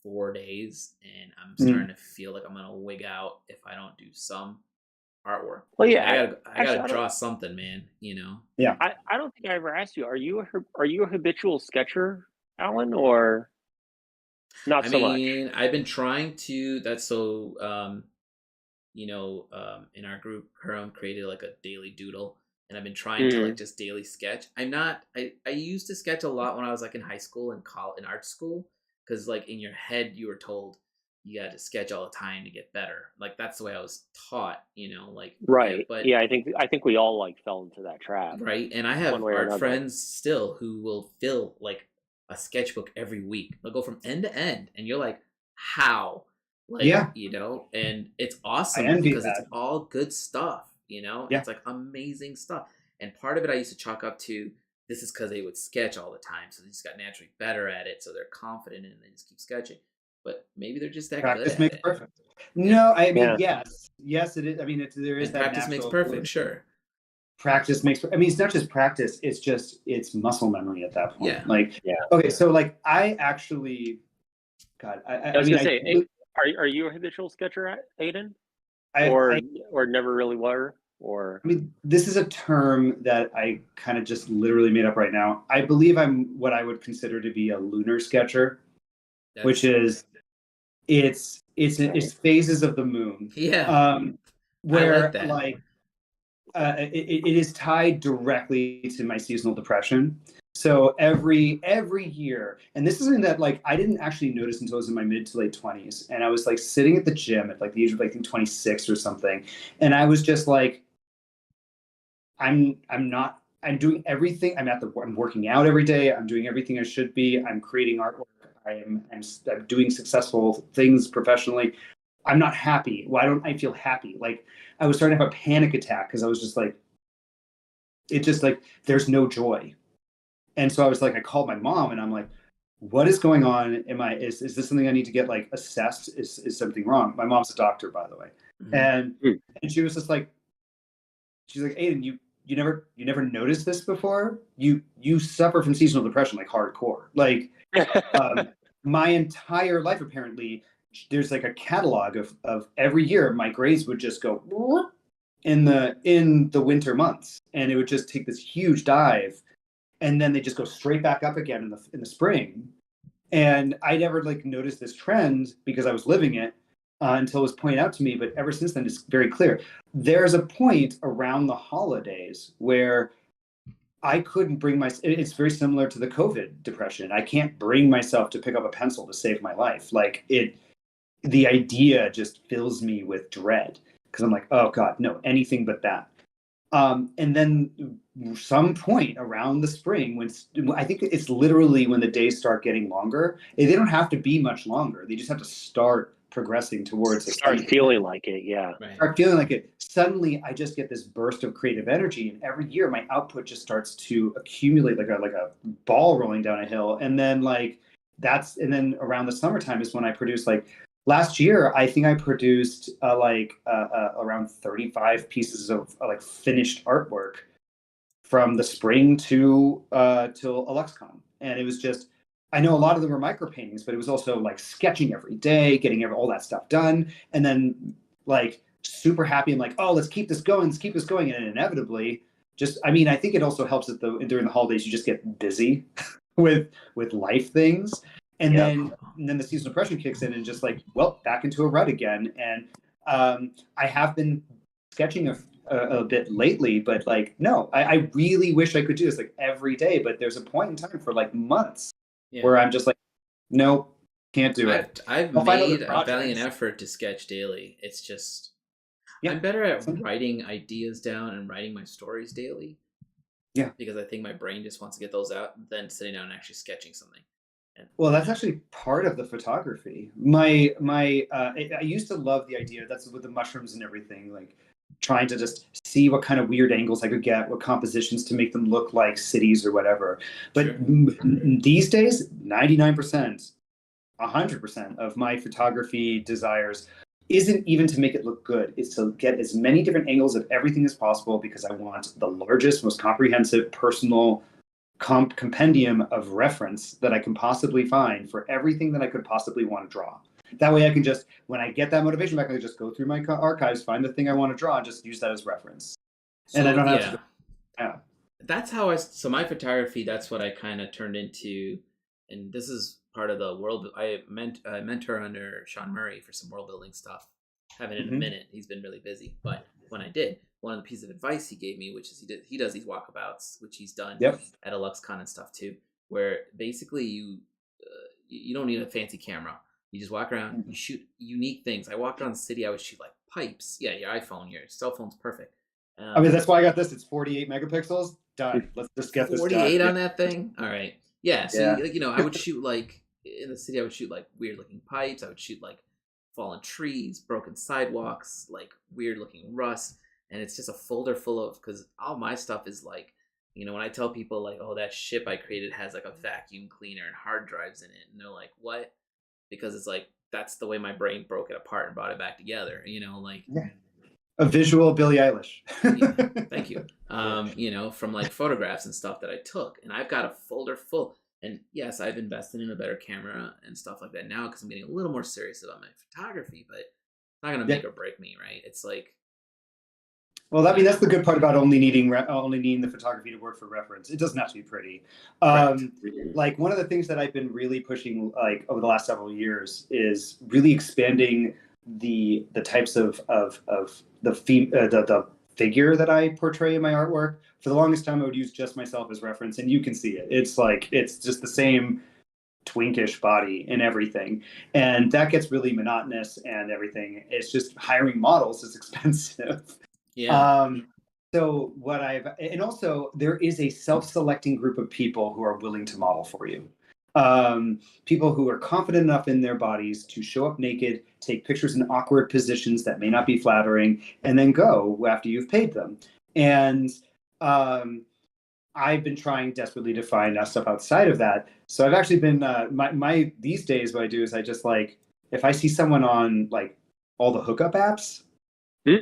4 days, and I'm starting to feel like I'm gonna wig out if I don't do some artwork. Well, yeah, I gotta draw something, man. You know. Yeah. I don't think I ever asked you. Are you a habitual sketcher, Alan, or not so much? I mean, I've been trying to. That's so. In our group, Karam created like a daily doodle, and I've been trying to like just daily sketch. I'm not. I used to sketch a lot when I was like in high school and in art school, because like in your head you were told you got to sketch all the time to get better. Like that's the way I was taught, you know, like right. I think we all like fell into that trap. Right. And I have art friends still who will fill like a sketchbook every week. They'll go from end to end, and you're like, how? Like, you know, and it's awesome because it's all good stuff, you know? It's like amazing stuff. And part of it I used to chalk up to this is because they would sketch all the time, so they just got naturally better at it, so they're confident in it and they just keep sketching. But maybe they're just that practice good makes at perfect. No, I mean, yes, it is. I mean, there is that practice makes perfect. Sure, practice makes. I mean, it's not just practice; it's muscle memory at that point. Yeah. Like, okay, so like I actually, God, I was gonna say, are you a habitual sketcher, Aedan, or never really were? Or I mean, this is a term that I kind of just literally made up right now. I believe I'm what I would consider to be a lunar sketcher, which is it's phases of the moon. Yeah. Where it is tied directly to my seasonal depression. So every year, and this is something that like I didn't actually notice until I was in my mid to late 20s, and I was like sitting at the gym at like the age of like I think 26 or something, and I was just like, I'm doing everything. I'm working out every day. I'm doing everything I should be. I'm creating artwork. I'm doing successful things professionally. I'm not happy. Why don't I feel happy? Like I was starting to have a panic attack because I was just like, there's no joy. And so I was like, I called my mom and I'm like, what is going on? Is this something I need to get like assessed? Is something wrong? My mom's a doctor, by the way. And Mm. she was just like, she's like, Aedan, you never noticed this before? You suffer from seasonal depression like hardcore. Like my entire life apparently there's like a catalog of every year my grades would just go in the winter months, and it would just take this huge dive, and then they just go straight back up again in the spring. And I never like noticed this trend because I was living it until it was pointed out to me. But ever since then, it's very clear. There's a point around the holidays where I couldn't bring it's very similar to the COVID depression. I can't bring myself to pick up a pencil to save my life. Like the idea just fills me with dread because I'm like, oh God, no, anything but that. And then some point around the spring, when I think it's literally when the days start getting longer, they don't have to be much longer. They just have to start progressing towards start feeling like it. Yeah. Right. Start feeling like it. Suddenly, I just get this burst of creative energy, and every year my output just starts to accumulate like a ball rolling down a hill. And then and then around the summertime is when I produce like. Last year, I think I produced around 35 pieces of like finished artwork from the spring to till AllenPanakal, and it was just. I know a lot of them were micro paintings, but it was also like sketching every day, getting all that stuff done, and then like super happy. I'm like, oh, let's keep this going, and inevitably, I think it also helps that during the holidays you just get busy with life things. And then the seasonal depression kicks in and just like, well, back into a rut again. And I have been sketching a bit lately, but like, no, I really wish I could do this like every day. But there's a point in time for like months where I'm just like, nope, can't do it. I've made a valiant effort to sketch daily. It's just, I'm better at writing ideas down and writing my stories daily. Yeah. Because I think my brain just wants to get those out than sitting down and actually sketching something. Well, that's actually part of the photography. I used to love the idea, that's with the mushrooms and everything, like trying to just see what kind of weird angles I could get, what compositions to make them look like cities or whatever. But these days, 99%, 100% of my photography desires isn't even to make it look good. It's to get as many different angles of everything as possible because I want the largest, most comprehensive, personal compendium of reference that I can possibly find for everything that I could possibly want to draw. That way I can just, when I get that motivation back, I can just go through my archives, find the thing I want to draw, and just use that as reference. And I don't have to. That's how so my photography, that's what I kind of turned into. And this is part of the world. I mentor under Sean Murray for some world building stuff. Haven't in a minute. He's been really busy. But when I did, one of the pieces of advice he gave me, which is he does these walkabouts, which he's done at AllenPanakal and stuff too, where basically you don't need a fancy camera. You just walk around, you shoot unique things. I walked around the city, I would shoot like pipes. Yeah, your iPhone, your cell phone's perfect. That's why I got this. It's 48 megapixels. Done. Let's just get this done. 48 on that thing? All right. Yeah, so I would shoot like, in the city, I would shoot like weird looking pipes. I would shoot like fallen trees, broken sidewalks, like weird looking rust. And it's just a folder full of, because all my stuff is like, when I tell people like, oh, that ship I created has like a vacuum cleaner and hard drives in it. And they're like, what? Because it's like, that's the way my brain broke it apart and brought it back together. A visual Billie Eilish. Thank you. From like photographs and stuff that I took. And I've got a folder full. And yes, I've invested in a better camera and stuff like that now because I'm getting a little more serious about my photography, but it's not going to make or break me, right? It's like, well, that's the good part about only needing the photography to work for reference. It doesn't have to be pretty. Like one of the things that I've been really pushing like over the last several years is really expanding the types of the figure that I portray in my artwork. For the longest time, I would use just myself as reference, and you can see it. It's just the same twinkish body and everything, and that gets really monotonous and everything. It's just hiring models is expensive. Yeah. So and also there is a self-selecting group of people who are willing to model for you. People who are confident enough in their bodies to show up naked, take pictures in awkward positions that may not be flattering, and then go after you've paid them. And I've been trying desperately to find stuff outside of that. So I've actually been these days what I do is I just like, if I see someone on like all the hookup apps, Hmm?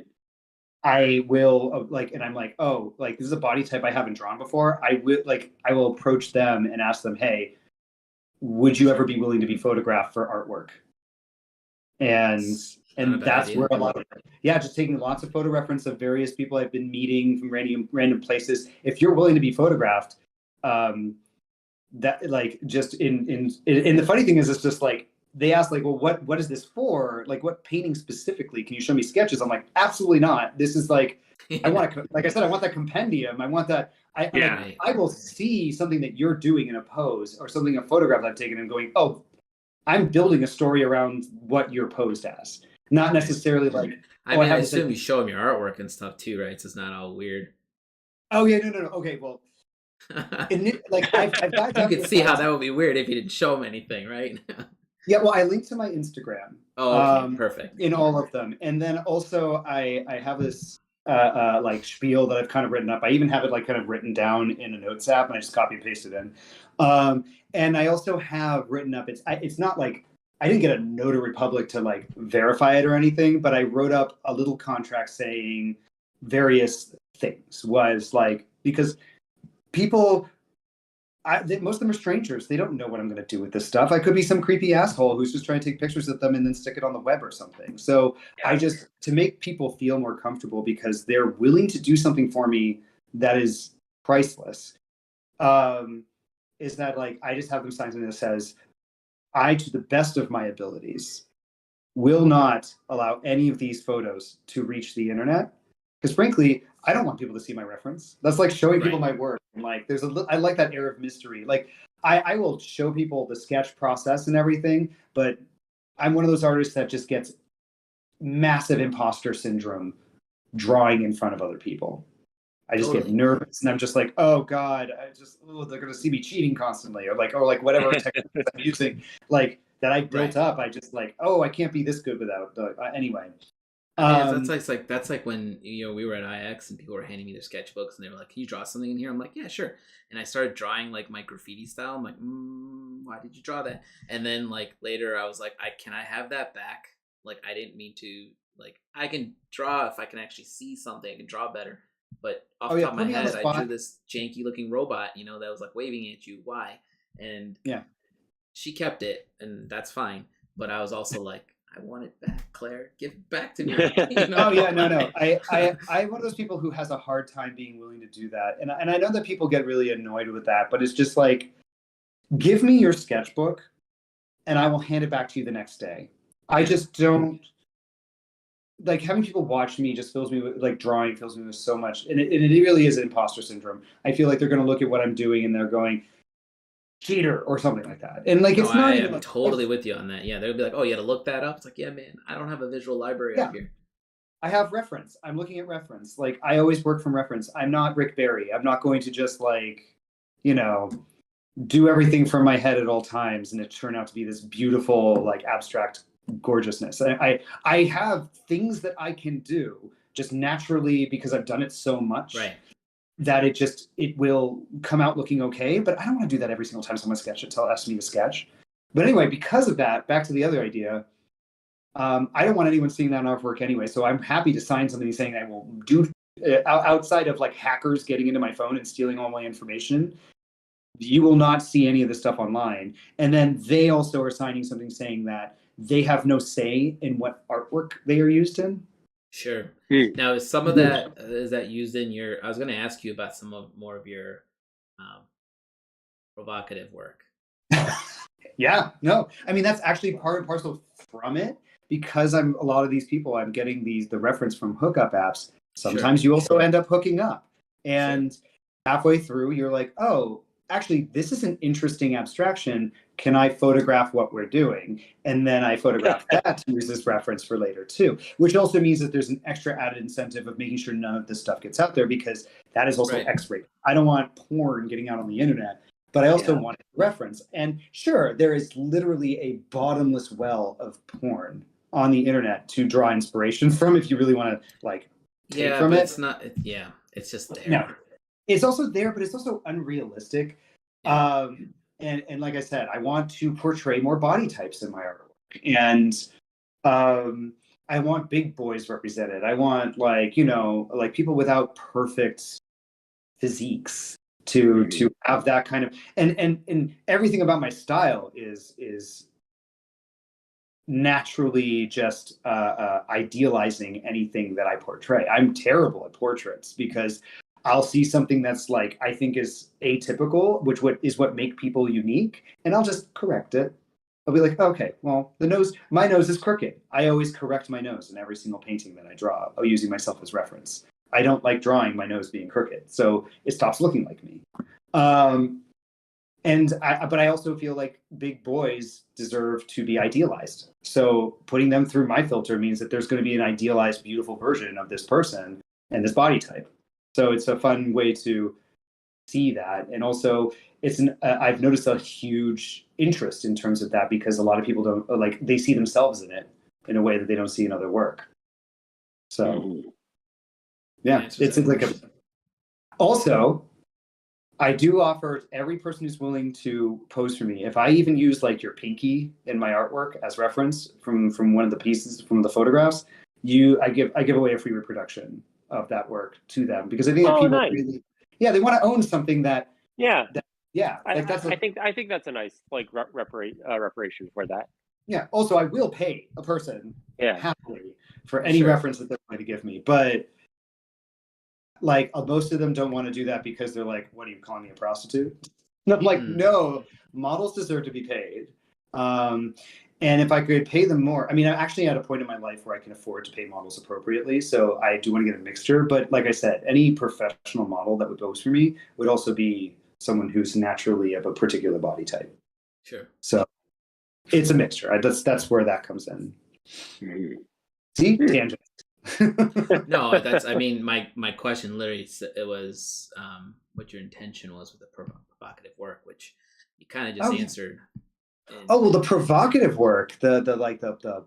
I will like, and I'm like, oh, like this is a body type I haven't drawn before. I will approach them and ask them, hey, would you ever be willing to be photographed for artwork? And It's not a and bad that's idea. where a lot of, yeah, just taking lots of photo reference of various people I've been meeting from random places. If you're willing to be photographed, that like just in the funny thing is it's just like they ask like, well, what is this for? Like, what painting specifically? Can you show me sketches? I'm like, absolutely not. This is like, I want to, like I said, I want that compendium. I want that. Yeah. Like, I will see something that you're doing in a pose or something, a photograph I've taken, and going, oh, I'm building a story around what you're posed as, not necessarily like. I Oh, mean, I have this. assume you show them your artwork and stuff too, right? So it's not all weird. Oh yeah, no. Okay, well, like I've got You down to could the see how fact. that would be weird if you didn't show them anything, right? Yeah, well, I linked to my Instagram. Oh, okay, perfect. In all of them, and then also I have this like spiel that I've kind of written up. I even have it like kind of written down in a notes app, and I just copy and paste it in. And I also have written up. It's not like I didn't get a notary public to like verify it or anything, but I wrote up a little contract saying various things. Was like because people most of them are strangers. They don't know what I'm going to do with this stuff. I could be some creepy asshole who's just trying to take pictures of them and then stick it on the web or something. So Yeah. I just, to make people feel more comfortable because they're willing to do something for me that is priceless, is that like, I just have them sign something that says, I, to the best of my abilities, will not allow any of these photos to reach the internet. Because frankly, I don't want people to see my reference. That's like showing people my work. And like, I like that air of mystery. Like, I will show people the sketch process and everything, but I'm one of those artists that just gets massive imposter syndrome drawing in front of other people. I just get nervous, and I'm just like, oh god, they're gonna see me cheating constantly, or like whatever technique I'm using, like that I built up. I just like, oh, I can't be this good without anyway. I mean, that's like when we were at IX and people were handing me their sketchbooks and they were like, "Can you draw something in here?" I'm like, "Yeah, sure." And I started drawing like my graffiti style. I'm like, "Why did you draw that?" And then like later, I was like, "Can I have that back?" Like I didn't mean to. Like I can draw if I can actually see something. I can draw better. But off the top of my head, I drew this janky looking robot, that was like waving at you. Why? And yeah, she kept it, and that's fine. But I was also like, I want it back, Claire. Give it back to me. Oh yeah, no. I'm one of those people who has a hard time being willing to do that, and I know that people get really annoyed with that, but it's just like, give me your sketchbook, and I will hand it back to you the next day. I just don't like having people watch me. Just fills me with like drawing fills me with so much, and it really is an imposter syndrome. I feel like they're going to look at what I'm doing and they're going, cheater or something like that. And like it's not even I'm like, totally with you on that. Yeah, they'll be like, "Oh, you had to look that up." It's like, yeah, man, I don't have a visual library up here. I have reference. I'm looking at reference. Like I always work from reference. I'm not Rick Barry. I'm not going to just like, do everything from my head at all times and it turn out to be this beautiful, like abstract gorgeousness. I have things that I can do just naturally because I've done it so much. Right. That it will come out looking okay, but I don't want to do that every single time someone asks me to sketch. But anyway, because of that, back to the other idea, I don't want anyone seeing that artwork anyway, so I'm happy to sign something saying I will do, outside of like hackers getting into my phone and stealing all my information, you will not see any of this stuff online. And then they also are signing something saying that they have no say in what artwork they are used in. Sure. Now, is some of that is that used in your? I was going to ask you about more of your provocative work. Yeah, no, I mean that's actually part and parcel from it because a lot of these people I'm getting the reference from hookup apps. Sometimes you also end up hooking up, and halfway through you're like, oh, actually this is an interesting abstraction. Can I photograph what we're doing? And then I photograph that to use this reference for later too, which also means that there's an extra added incentive of making sure none of this stuff gets out there because that is also X-rated. I don't want porn getting out on the internet, but I also want a reference. And sure, there is literally a bottomless well of porn on the internet to draw inspiration from if you really want to like take from it. It's not. It's just there. No, it's also there, but it's also unrealistic. Yeah. And like I said, I want to portray more body types in my artwork. And I want big boys represented. I want like, you know, like people without perfect physiques to have that kind of and everything about my style is naturally just idealizing anything that I portray. I'm terrible at portraits because I'll see something that's like I think is atypical, which is what make people unique, and I'll just correct it. I'll be like, okay, well, my nose is crooked. I always correct my nose in every single painting that I draw, using myself as reference. I don't like drawing my nose being crooked, so it stops looking like me. But I also feel like big boys deserve to be idealized. So putting them through my filter means that there's going to be an idealized, beautiful version of this person and this body type. So it's a fun way to see that. And also I've noticed a huge interest in terms of that because a lot of people don't like, they see themselves in it in a way that they don't see in other work. So yeah, it's like also, I do offer every person who's willing to pose for me. If I even use like your pinky in my artwork as reference from one of the pieces from the photographs, I give away a free reproduction of that work to them because I think that people really, they want to own something that I think that's a nice like reparation for that. Yeah. Also, I will pay a person happily for any reference that they're going to give me, but like most of them don't want to do that because they're like, what are you calling me, a prostitute? And I'm like, no, models deserve to be paid. And if I could pay them more, I mean, I'm actually at a point in my life where I can afford to pay models appropriately. So I do want to get a mixture. But like I said, any professional model that would pose for me would also be someone who's naturally of a particular body type. Sure. So it's a mixture. That's where that comes in. See, tangent. No, that's. I mean, my question literally it was what your intention was with the provocative work, which you kind of just answered. Well, the provocative work, the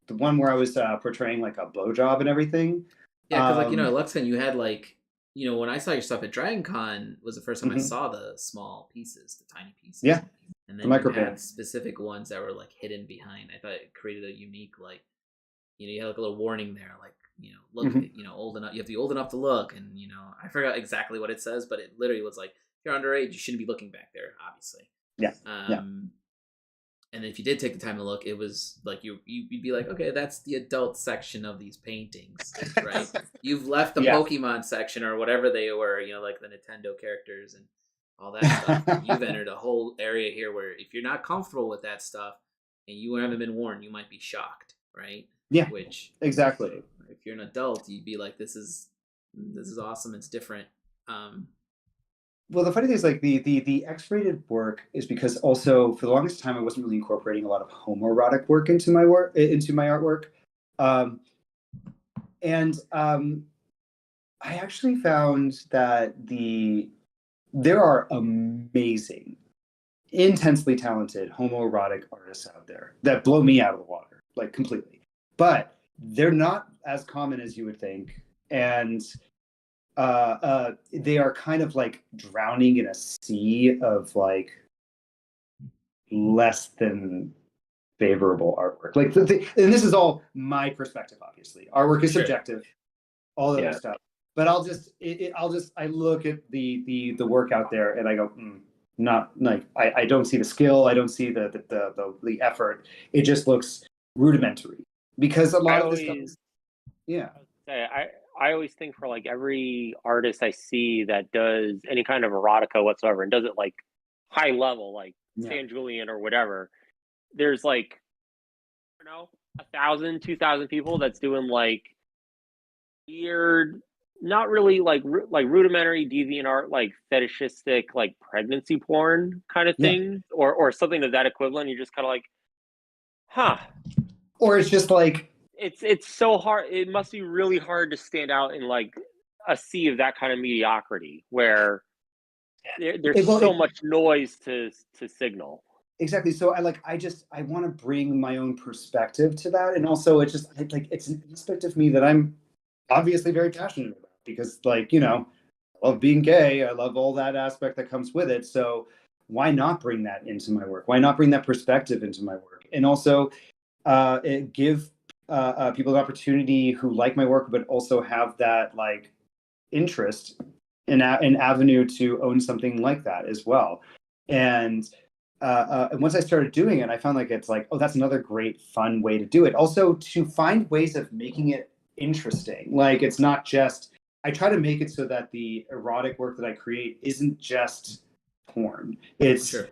one where I was portraying like a blowjob and everything. Yeah, because like Luxon, you had like when I saw your stuff at Dragon Con was the first time I saw the small pieces, the tiny pieces. Yeah, and then you had specific ones that were like hidden behind. I thought it created a unique like. You had like a little warning there, like, look, old enough, you have to be old enough to look. And, I forgot exactly what it says, but it literally was like, if you're underage, you shouldn't be looking back there, obviously. Yeah. And then if you did take the time to look, it was like, you'd be like, okay, that's the adult section of these paintings, right? You've left the Pokemon section or whatever they were, like the Nintendo characters and all that stuff. You've entered a whole area here where if you're not comfortable with that stuff and you haven't been warned, you might be shocked, right? Yeah, which exactly. If you're an adult, you'd be like, "This is awesome. It's different." Well, the funny thing is, like the X-rated work is because also for the longest time I wasn't really incorporating a lot of homoerotic work into my artwork, and I actually found that there are amazing, intensely talented homoerotic artists out there that blow me out of the water, like completely. But they're not as common as you would think, and they are kind of like drowning in a sea of like less than favorable artwork. Like, and this is all my perspective. Obviously, artwork is subjective, all that stuff. But I look at the work out there, and I go, not like I don't see the skill, I don't see the effort. It just looks rudimentary. Because a lot of this stuff I always think for like every artist I see that does any kind of erotica whatsoever and does it like high level, like San Julian or whatever, there's like, 1,000, 2,000 people that's doing like weird, not really like rudimentary deviant art, like fetishistic, like pregnancy porn kind of thing, or something of that equivalent. You're just kind of like, huh. Or it's just like it's so hard. It must be really hard to stand out in like a sea of that kind of mediocrity where there's so much noise to signal. Exactly. So I want to bring my own perspective to that, and also it's an aspect of me that I'm obviously very passionate about because I love being gay. I love all that aspect that comes with it. So why not bring that into my work? Why not bring that perspective into my work? And also give people an opportunity who like my work, but also have that like interest in an avenue to own something like that as well. And once I started doing it, I found like it's like, oh, that's another great fun way to do it. Also, to find ways of making it interesting. Like it's not just. I try to make it so that the erotic work that I create isn't just porn. It's Sure.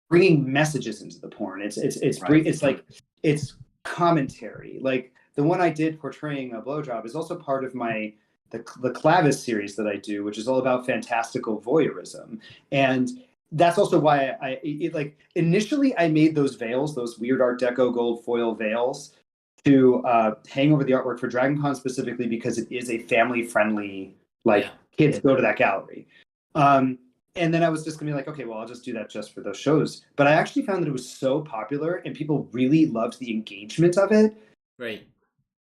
bringing messages into the porn. Right. It's like it's commentary. Like the one I did portraying a blowjob is also part of the Clavis series that I do, which is all about fantastical voyeurism. And that's also why like initially I made those veils, those weird Art Deco gold foil veils, to hang over the artwork for DragonCon specifically because it is a family friendly, like kids go to that gallery. And then I was just gonna be like, okay, well, I'll just do that just for those shows. But I actually found that it was so popular and people really loved the engagement of it. Right.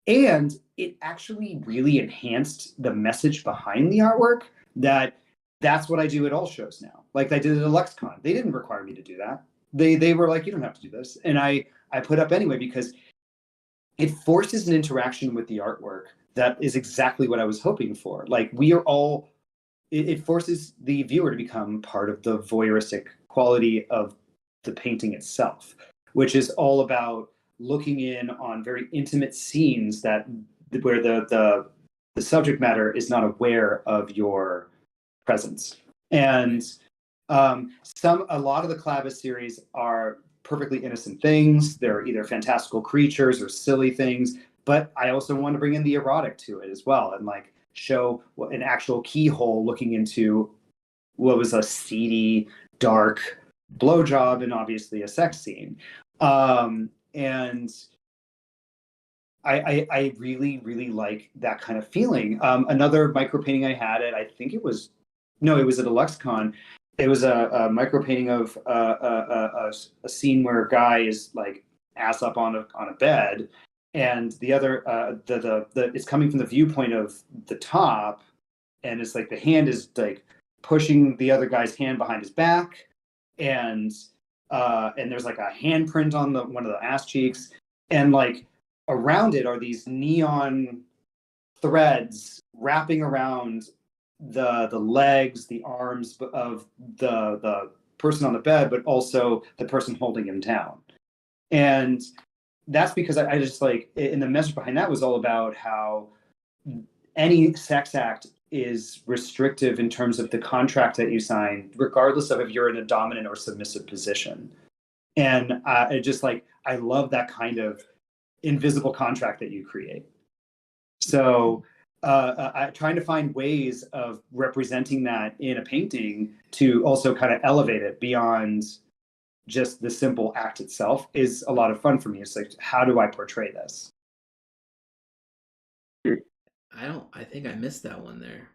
And it actually really enhanced the message behind the artwork. That's what I do at all shows now. Like I did at LuxCon. They didn't require me to do that. They were like, you don't have to do this. And I put up anyway because it forces an interaction with the artwork that is exactly what I was hoping for. Like we are all, it forces the viewer to become part of the voyeuristic quality of the painting itself, which is all about looking in on very intimate scenes where the subject matter is not aware of your presence. And a lot of the Clavis series are perfectly innocent things. They're either fantastical creatures or silly things, but I also want to bring in the erotic to it as well and like show an actual keyhole looking into what was a seedy, dark blowjob and obviously a sex scene. And I really, really like that kind of feeling. Another micro painting I had it was at a LuxCon. It was a micro painting of a scene where a guy is like ass up on a bed, and the other it's coming from the viewpoint of the top, and it's like the hand is like pushing the other guy's hand behind his back, and there's like a handprint on one of the ass cheeks, and like around it are these neon threads wrapping around the legs, the arms of the person on the bed, but also the person holding him down. And that's because I just like, and the message behind that was all about how any sex act is restrictive in terms of the contract that you sign, regardless of if you're in a dominant or submissive position. And I love that kind of invisible contract that you create. So trying to find ways of representing that in a painting to also kind of elevate it beyond just the simple act itself is a lot of fun for me. It's like, how do I portray this? I think I missed that one there.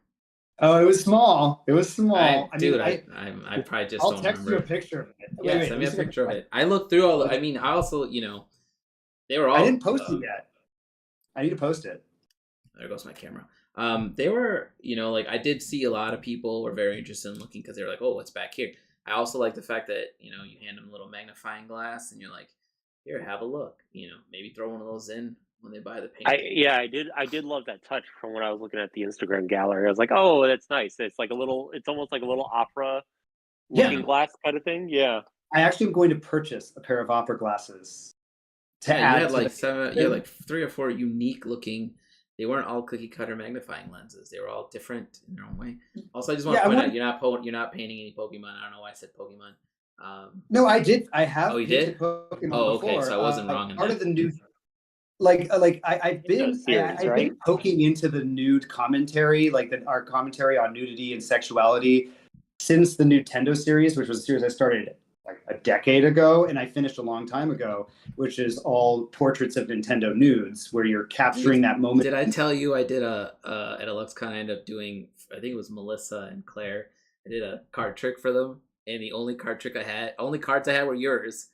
Oh, it was small. I probably just I'll don't text remember. you a picture of it. Yeah, send me a picture of it. I looked through all. I mean, I also, they were all. I didn't post it yet. I need to post it. There goes my camera. They were, like I did see a lot of people were very interested in looking because they were like, oh, what's back here? I also like the fact that, you hand them a little magnifying glass and you're like, here, have a look. Maybe throw one of those in when they buy the paint. I did love that touch from when I was looking at the Instagram gallery. I was like, oh, that's nice. It's like it's almost like a little opera looking glass kind of thing. Yeah. I actually am going to purchase a pair of opera glasses to add. You had like 3 or 4 unique looking. They weren't all cookie cutter magnifying lenses. They were all different in their own way. Also, I just want to point out you're not painting any Pokemon. I don't know why I said Pokemon. No, I did. I have. Oh, you did? Pokemon okay. Before. So I wasn't wrong. Part of the new, I've been poking into the nude commentary, like our commentary on nudity and sexuality, since the Nintendo series, which was a series I started like a decade ago, and I finished a long time ago, which is all portraits of Nintendo nudes, where you're capturing that moment. Did I tell you I did at a LuxCon? I ended up doing, I think it was Melissa and Claire. I did a card trick for them, and the only cards I had were yours.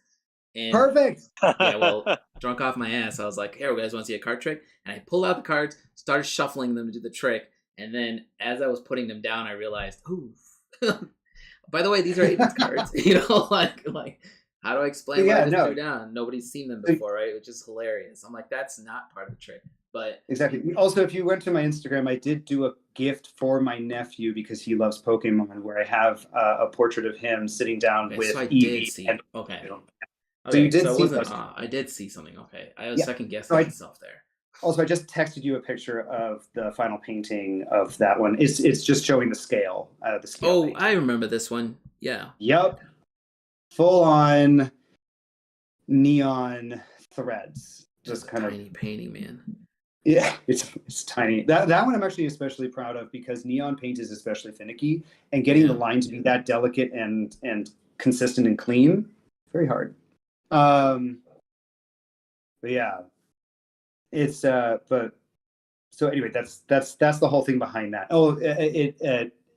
And, perfect. Yeah, well, drunk off my ass, I was like, "Hey, you guys want to see a card trick?" And I pulled out the cards, started shuffling them to do the trick, and then as I was putting them down, I realized, ooh. By the way, these are Aedan's cards. How do I explain what I just threw down? Nobody's seen them before, right? Which is hilarious. I'm like, that's not part of the trick. But exactly. Also, if you went to my Instagram, I did do a gift for my nephew because he loves Pokemon, where I have a portrait of him sitting down with so I Eevee. did see. Okay. So you did see. I did see something. Okay, I was second guessing myself there. Also, I just texted you a picture of the final painting of that one. It's just showing the scale. The scale. Oh, painting. I remember this one. Yeah. Yep. Full on neon threads. Just kind of tiny painting, man. Yeah, it's tiny. That one I'm actually especially proud of because neon paint is especially finicky, and getting the line to be that delicate and consistent and clean, very hard. But yeah, it's but so anyway, that's the whole thing behind that. Oh,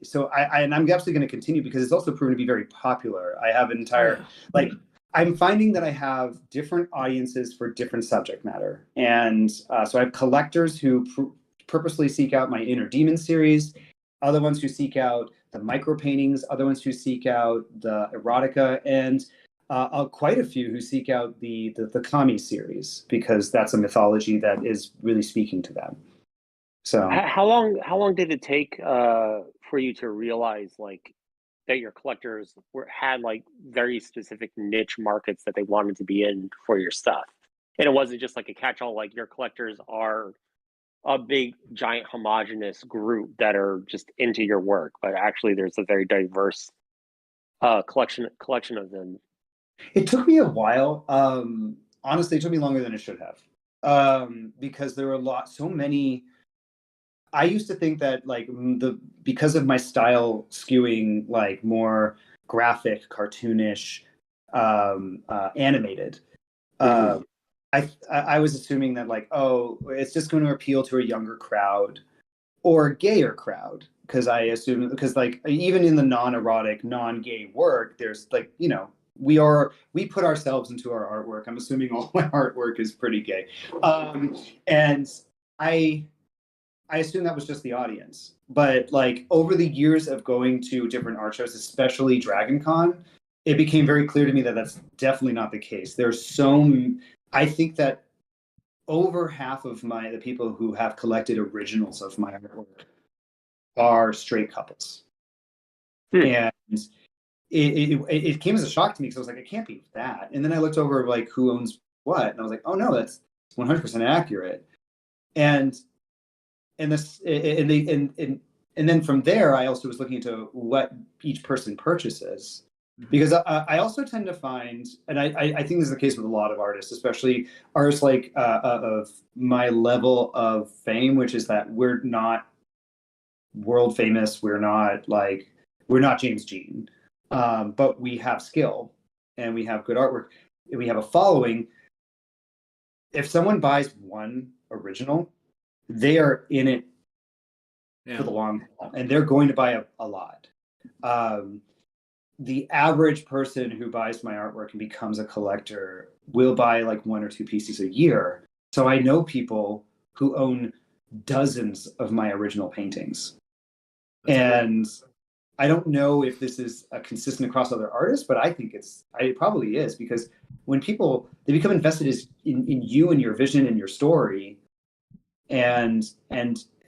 so I'm absolutely going to continue because it's also proven to be very popular. I have an entire I'm finding that I have different audiences for different subject matter. And so I have collectors who purposely seek out my Inner Demon series, other ones who seek out the micro paintings, other ones who seek out the erotica, and quite a few who seek out the Kami series, because that's a mythology that is really speaking to them. So how long did it take for you to realize that your collectors had very specific niche markets that they wanted to be in for your stuff, and it wasn't just like a catch-all, like your collectors are a big giant homogenous group that are just into your work, but actually there's a very diverse collection of them? It took me a while. Honestly, it took me longer than it should have, because there were so many. I used to think that because of my style skewing more graphic, cartoonish, animated, I was assuming that it's just going to appeal to a younger crowd or a gayer crowd, because even in the non-erotic, non-gay work, there's we put ourselves into our artwork. I'm assuming all my artwork is pretty gay, and I assume that was just the audience. But over the years of going to different art shows, especially Dragon Con, it became very clear to me that that's definitely not the case. I think that over half of the people who have collected originals of my artwork are straight couples. And it came as a shock to me because I was like, it can't be that. And then I looked over who owns what, and I was like, oh no, that's 100% accurate. And then from there, I also was looking into what each person purchases, because I also tend to find, and I think this is the case with a lot of artists, especially artists of my level of fame, which is that we're not world famous, we're not James Jean, but we have skill and we have good artwork and we have a following. If someone buys one original, they are in it for the long haul, and they're going to buy a lot. The average person who buys my artwork and becomes a collector will buy one or two pieces a year. So I know people who own dozens of my original paintings. And I don't know if this is consistent across other artists, but I think it probably is, because when they become invested in you and your vision and your story, and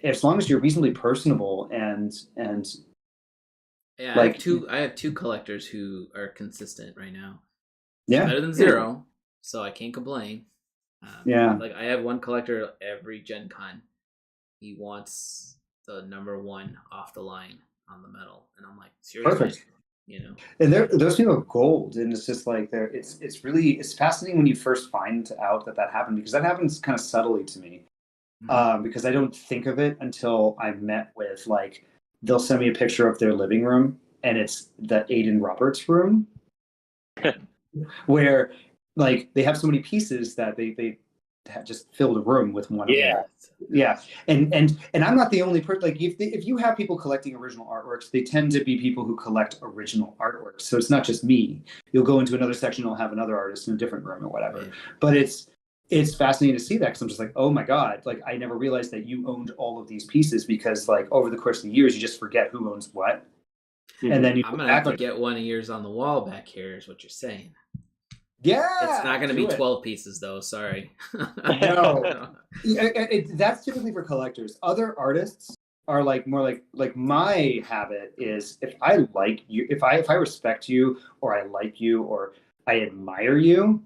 as long as you're reasonably personable and yeah, I have two collectors who are consistent right now. Yeah, better than zero, so I can't complain. Yeah, I have one collector every Gen Con. He wants the #1 off the line on the metal, and I'm like, seriously, perfect. And those people have gold, and it's just it's fascinating when you first find out that happened, because that happens kind of subtly to me. Because I don't think of it until I'm met with they'll send me a picture of their living room, and it's the Aedan Roberts room, where they have so many pieces that they just filled a room with one. Yeah, and I'm not the only person. If you have people collecting original artworks, they tend to be people who collect original artworks. So it's not just me. You'll go into another section, you'll have another artist in a different room or whatever. Right. But it's fascinating to see that, because I'm just oh my God, I never realized that you owned all of these pieces, because over the course of the years, you just forget who owns what. Mm-hmm. And then I'm going to have to get one of yours on the wall back here, is what you're saying. Yeah, It's not going to be do it. 12 pieces though. Sorry. No. That's typically for collectors. Other artists are like more like my habit is if I like you, if I respect you, or I like you, or I admire you,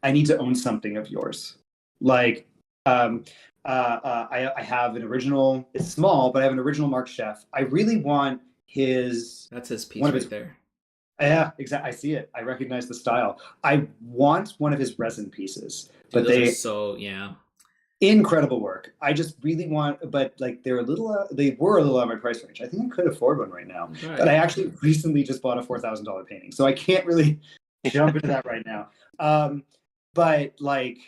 I need to own something of yours. Like I have an original. It's small, but I have an original Mark Chef. I really want his. That's his piece one of right his there. Yeah, exactly. I see it. I recognize the style. I want one of his resin pieces, but Dude, those are they so yeah. incredible work. I just really want, but like they're a little, they were a little out of my price range. I think I could afford one right now, Right. but I actually recently just bought a $4,000 painting, so I can't really jump into that right now. But like,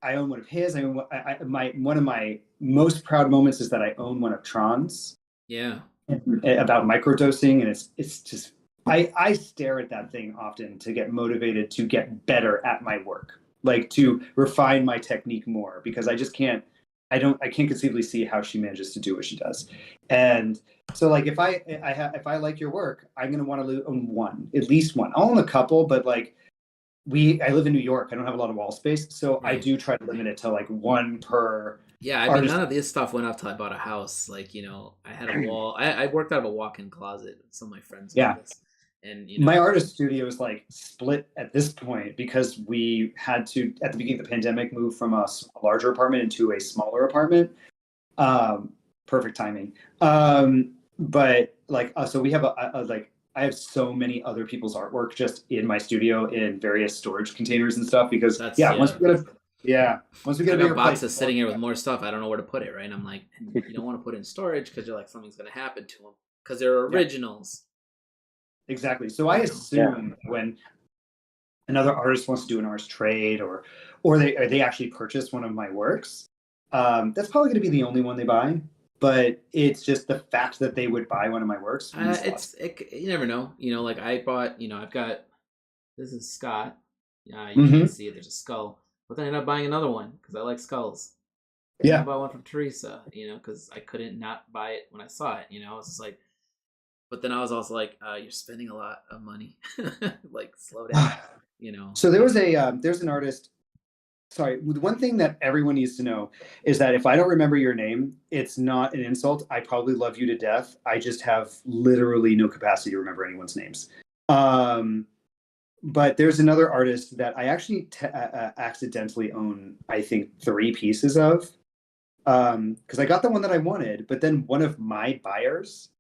I own one of his. I own one of my most proud moments is that I own one of Tron's. Yeah. About microdosing, and it's just I stare at that thing often to get motivated to get better at my work, like to refine my technique more, because I just can't I can't conceivably see how she manages to do what she does. And so like if I like your work, I'm going to want to own one, at least one. I'll own a couple, but like I live in New York. I don't have a lot of wall space, so I do try to limit it to like one per. Yeah, I mean, none of this stuff went up till I bought a house. Like, you know, I had a wall. I worked out of a walk-in closet. Some of my friends know this. And, you know, my artist studio is like split at this point because we had to, at the beginning of the pandemic, move from a larger apartment into a smaller apartment. Perfect timing. But like, so we have I have so many other people's artwork just in my studio in various storage containers and stuff because once we get a bigger boxes place, sitting here with more stuff, I don't know where to put it. Right, and I'm like, you don't want to put it in storage because you're like something's going to happen to them because they're originals. Exactly. So I assume when another artist wants to do an artist trade or they actually purchase one of my works, that's probably going to be the only one they buy. But it's just the fact that they would buy one of my works. You never know. You know, like I bought. You know, I've got. This is Scott. Yeah, you can see it. There's a skull. But then I ended up buying another one because I like skulls. And I bought one from Teresa. You know, because I couldn't not buy it when I saw it. You know, it's just like. But then I was also like, you're spending a lot of money. Like, slow down. You know. So there's an artist. Sorry, one thing that everyone needs to know is that if I don't remember your name, it's not an insult. I probably love you to death. I just have literally no capacity to remember anyone's names. But there's another artist that I actually accidentally own, I think, 3 pieces of. Because I got the one that I wanted, but then one of my buyers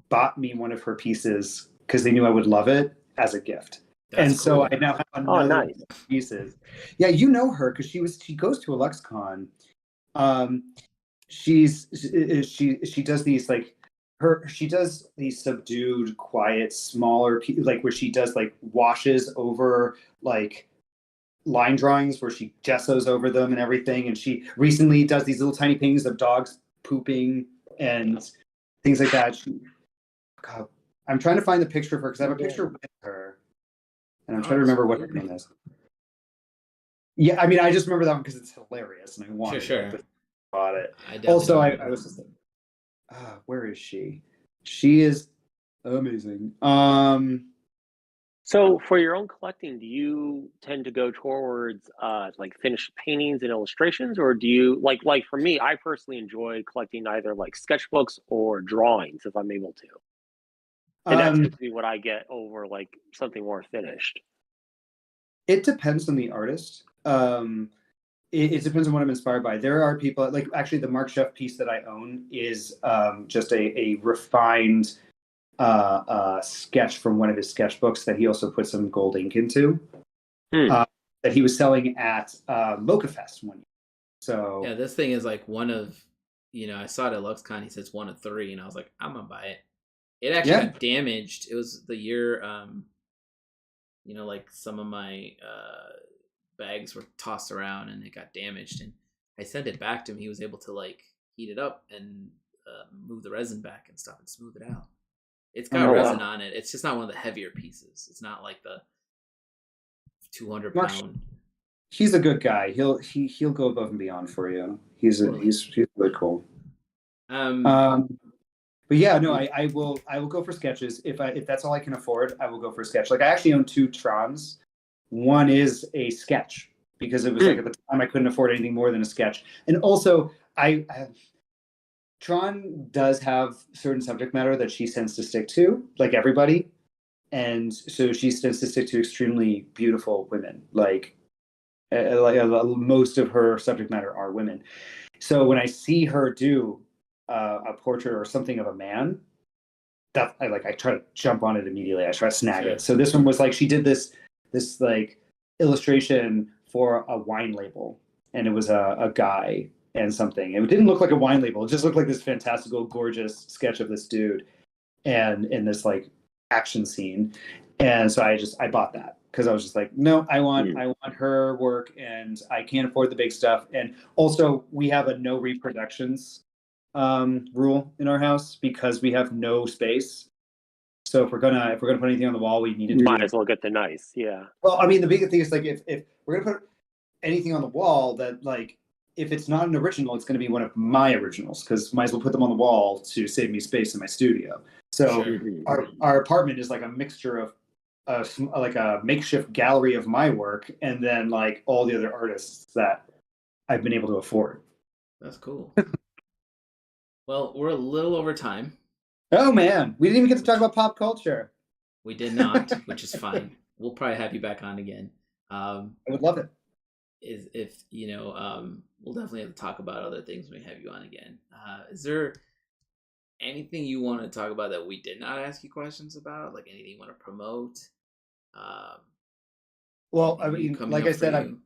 bought me one of her pieces because they knew I would love it as a gift. That's cool. So I now have another pieces. Yeah, you know her because she goes to a LuxCon. She does these like she does these subdued, quiet, smaller like where she does like washes over like line drawings where she gessos over them and everything. And she recently does these little tiny paintings of dogs pooping and things like that. God, I'm trying to find the picture of her because I have a picture with her. And I'm trying to remember what her name is. Yeah, I mean, I just remember that one because it's hilarious, and I wanted it. But bought it. Also, I was just like, where is she? She is amazing. So, for your own collecting, do you tend to go towards like finished paintings and illustrations, or do you like for me? I personally enjoy collecting either like sketchbooks or drawings if I'm able to. And that tends to be what I get over like something more finished. It depends on the artist. It depends on what I'm inspired by. There are people like actually the Mark Chef piece that I own is just a refined sketch from one of his sketchbooks that he also put some gold ink into that he was selling at Mocha Fest one year. So yeah, this thing is like one of, you know, I saw it at LuxCon. He says 1 of 3, and I was like, I'm gonna buy it. It actually got damaged. It was the year, you know, like some of my bags were tossed around and it got damaged. And I sent it back to him. He was able to like heat it up and move the resin back and stuff and smooth it out. It's got resin on it. It's just not one of the heavier pieces. It's not like the 200-pound. He's a good guy. He'll go above and beyond for you. He's really cool. But yeah, no, I will go for sketches if that's all I can afford. I will go for a sketch. Like I actually own 2 Trons. One is a sketch because it was like at the time I couldn't afford anything more than a sketch. And also Tron does have certain subject matter that she tends to stick to, like everybody. And so she tends to stick to extremely beautiful women. Like most of her subject matter are women. So when I see her do a portrait or something of a man, that I try to jump on it immediately. I try to snag it. So this one was like she did this like illustration for a wine label, and it was a guy and something. It didn't look like a wine label. It just looked like this fantastical, gorgeous sketch of this dude, and in this like action scene. And so I bought that because I was just like, no, I want her work, and I can't afford the big stuff. And also, we have a no reproductions rule in our house because we have no space. So if we're gonna put anything on the wall, we need to might as well get the nice. Yeah. Well, I mean, the big thing is like if we're gonna put anything on the wall, that like if it's not an original, it's gonna be one of my originals because might as well put them on the wall to save me space in my studio. So our apartment is like a mixture of like a makeshift gallery of my work and then like all the other artists that I've been able to afford. That's cool. Well, we're a little over time. Oh man, we didn't even get to talk about pop culture. We did not, which is fine. We'll probably have you back on again. I would love it. If we'll definitely have to talk about other things when we have you on again. Is there anything you want to talk about that we did not ask you questions about? Like anything you want to promote? Well, I mean, like I said, I'm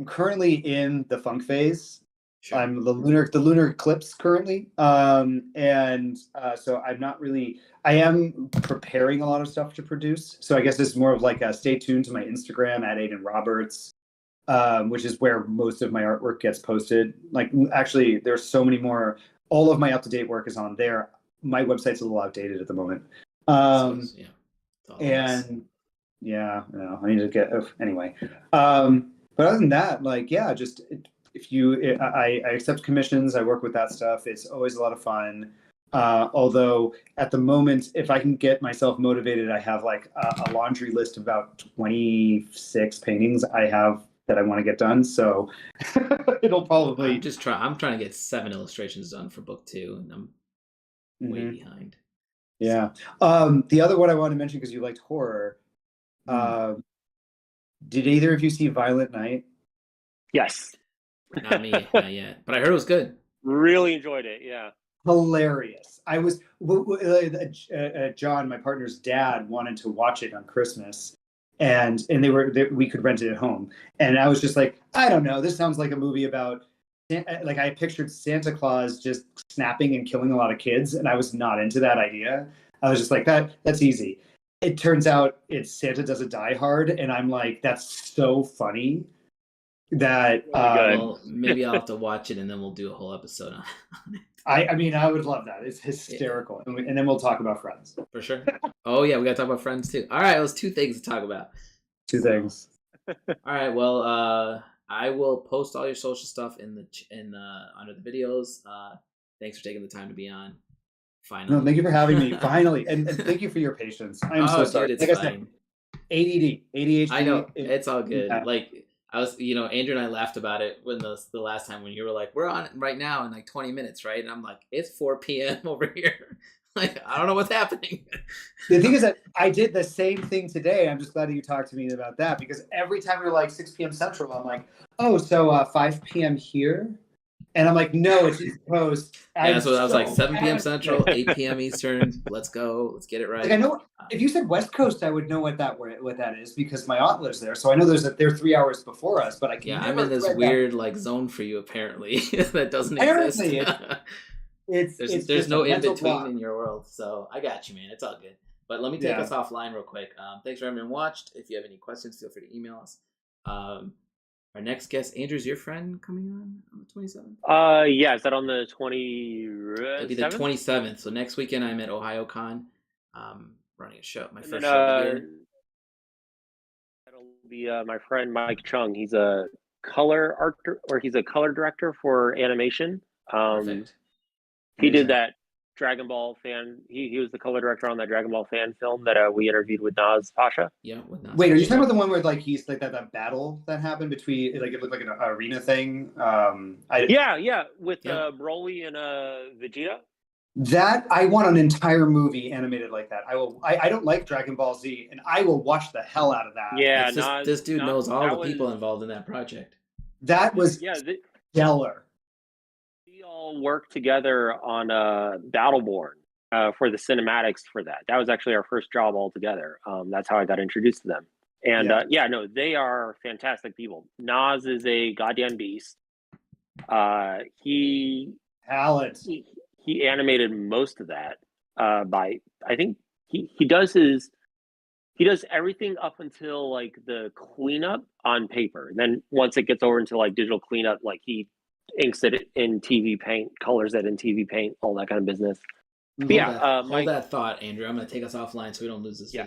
currently in the funk phase. Sure. I'm the lunar eclipse currently, so I'm not really. I am preparing a lot of stuff to produce. So I guess it's more of like a stay tuned to my Instagram at Aedan Roberts, which is where most of my artwork gets posted. Like actually, there's so many more. All of my up to date work is on there. My website's a little outdated at the moment. I need to get anyway. But other than that, like just. I accept commissions, I work with that stuff. It's always a lot of fun. Although at the moment, if I can get myself motivated, I have like a laundry list of about 26 paintings I have that I want to get done. So it'll probably. I'm trying to get 7 illustrations done for book 2, and I'm way behind. Yeah. The other one I want to mention because you liked horror. Did either of you see Violent Night? Yes. Not me, not yet. But I heard it was good. Really enjoyed it, yeah. Hilarious. I was John, my partner's dad, wanted to watch it on Christmas, and we could rent it at home. And I was just like, I don't know. This sounds like a movie about like I pictured Santa Claus just snapping and killing a lot of kids, and I was not into that idea. I was just like, that's easy. It turns out it's Santa Does a Die Hard, and I'm like, that's so funny. That well, maybe I'll have to watch it and then we'll do a whole episode on it. I mean, I would love that. It's hysterical, and then we'll talk about Friends for sure. Oh yeah, we gotta talk about Friends too. All right, it was 2 things to talk about. 2 things. All right, well, I will post all your social stuff in under the videos. Thanks for taking the time to be on. Finally, no, thank you for having me. Finally, and thank you for your patience. I'm so sorry. Dude, it's fine. ADHD. I know it's all good. Yeah. Like. I was, Andrew and I laughed about it when the last time when you were like, we're on it right now in like 20 minutes, right? And I'm like, it's 4 p.m. over here. Like, I don't know what's happening. The thing is that I did the same thing today. I'm just glad that you talked to me about that because every time you're like 6 p.m. Central, I'm like, oh, so 5 p.m. here? And I'm like, no, it's East Coast. Yeah, so I was like 7 p.m. Central, 8 p.m. Eastern. Let's go. Let's get it right. Like I know if you said West Coast, I would know what that is because my aunt lives there. So I know they're 3 hours before us, but I can. Yeah, I'm in this weird like zone for you apparently that doesn't exist. There's no in between in your world, so I got you, man. It's all good. But let me take us offline real quick. Thanks for everyone watched. If you have any questions, feel free to email us. Our next guest, Andrew's your friend coming on the 27th? Yeah, is that on the 27th? It'll be the 27th. So next weekend I'm at OhioCon, running a show, my first show of the year. That'll be my friend Mike Chung. He's a color director for animation. Perfect. He did that Dragon Ball fan. He was the color director on that Dragon Ball fan film that we interviewed with Naz Pasha. Yeah, with Nas Wait, are you Pasha. talking about the one where like he's like that battle that happened between like it looked like an arena thing? Yeah, with Yeah. Broly and Vegeta. That I want an entire movie animated like that. I don't like Dragon Ball Z, and I will watch the hell out of that. Yeah, It's just, Nas, this dude knows all the was, people involved in that project. That was stellar. We all worked together on Battleborn for the cinematics for that. That was actually our first job all together. That's how I got introduced to them. And no, they are fantastic people. Nas is a goddamn beast. He animated most of that by, I think he does everything up until like the cleanup on paper. Then once it gets over into like digital cleanup, like he inks it in TV Paint, colors it in TV Paint, all that kind of business. Hold that thought, Andrew. I'm going to take us offline so we don't lose this video.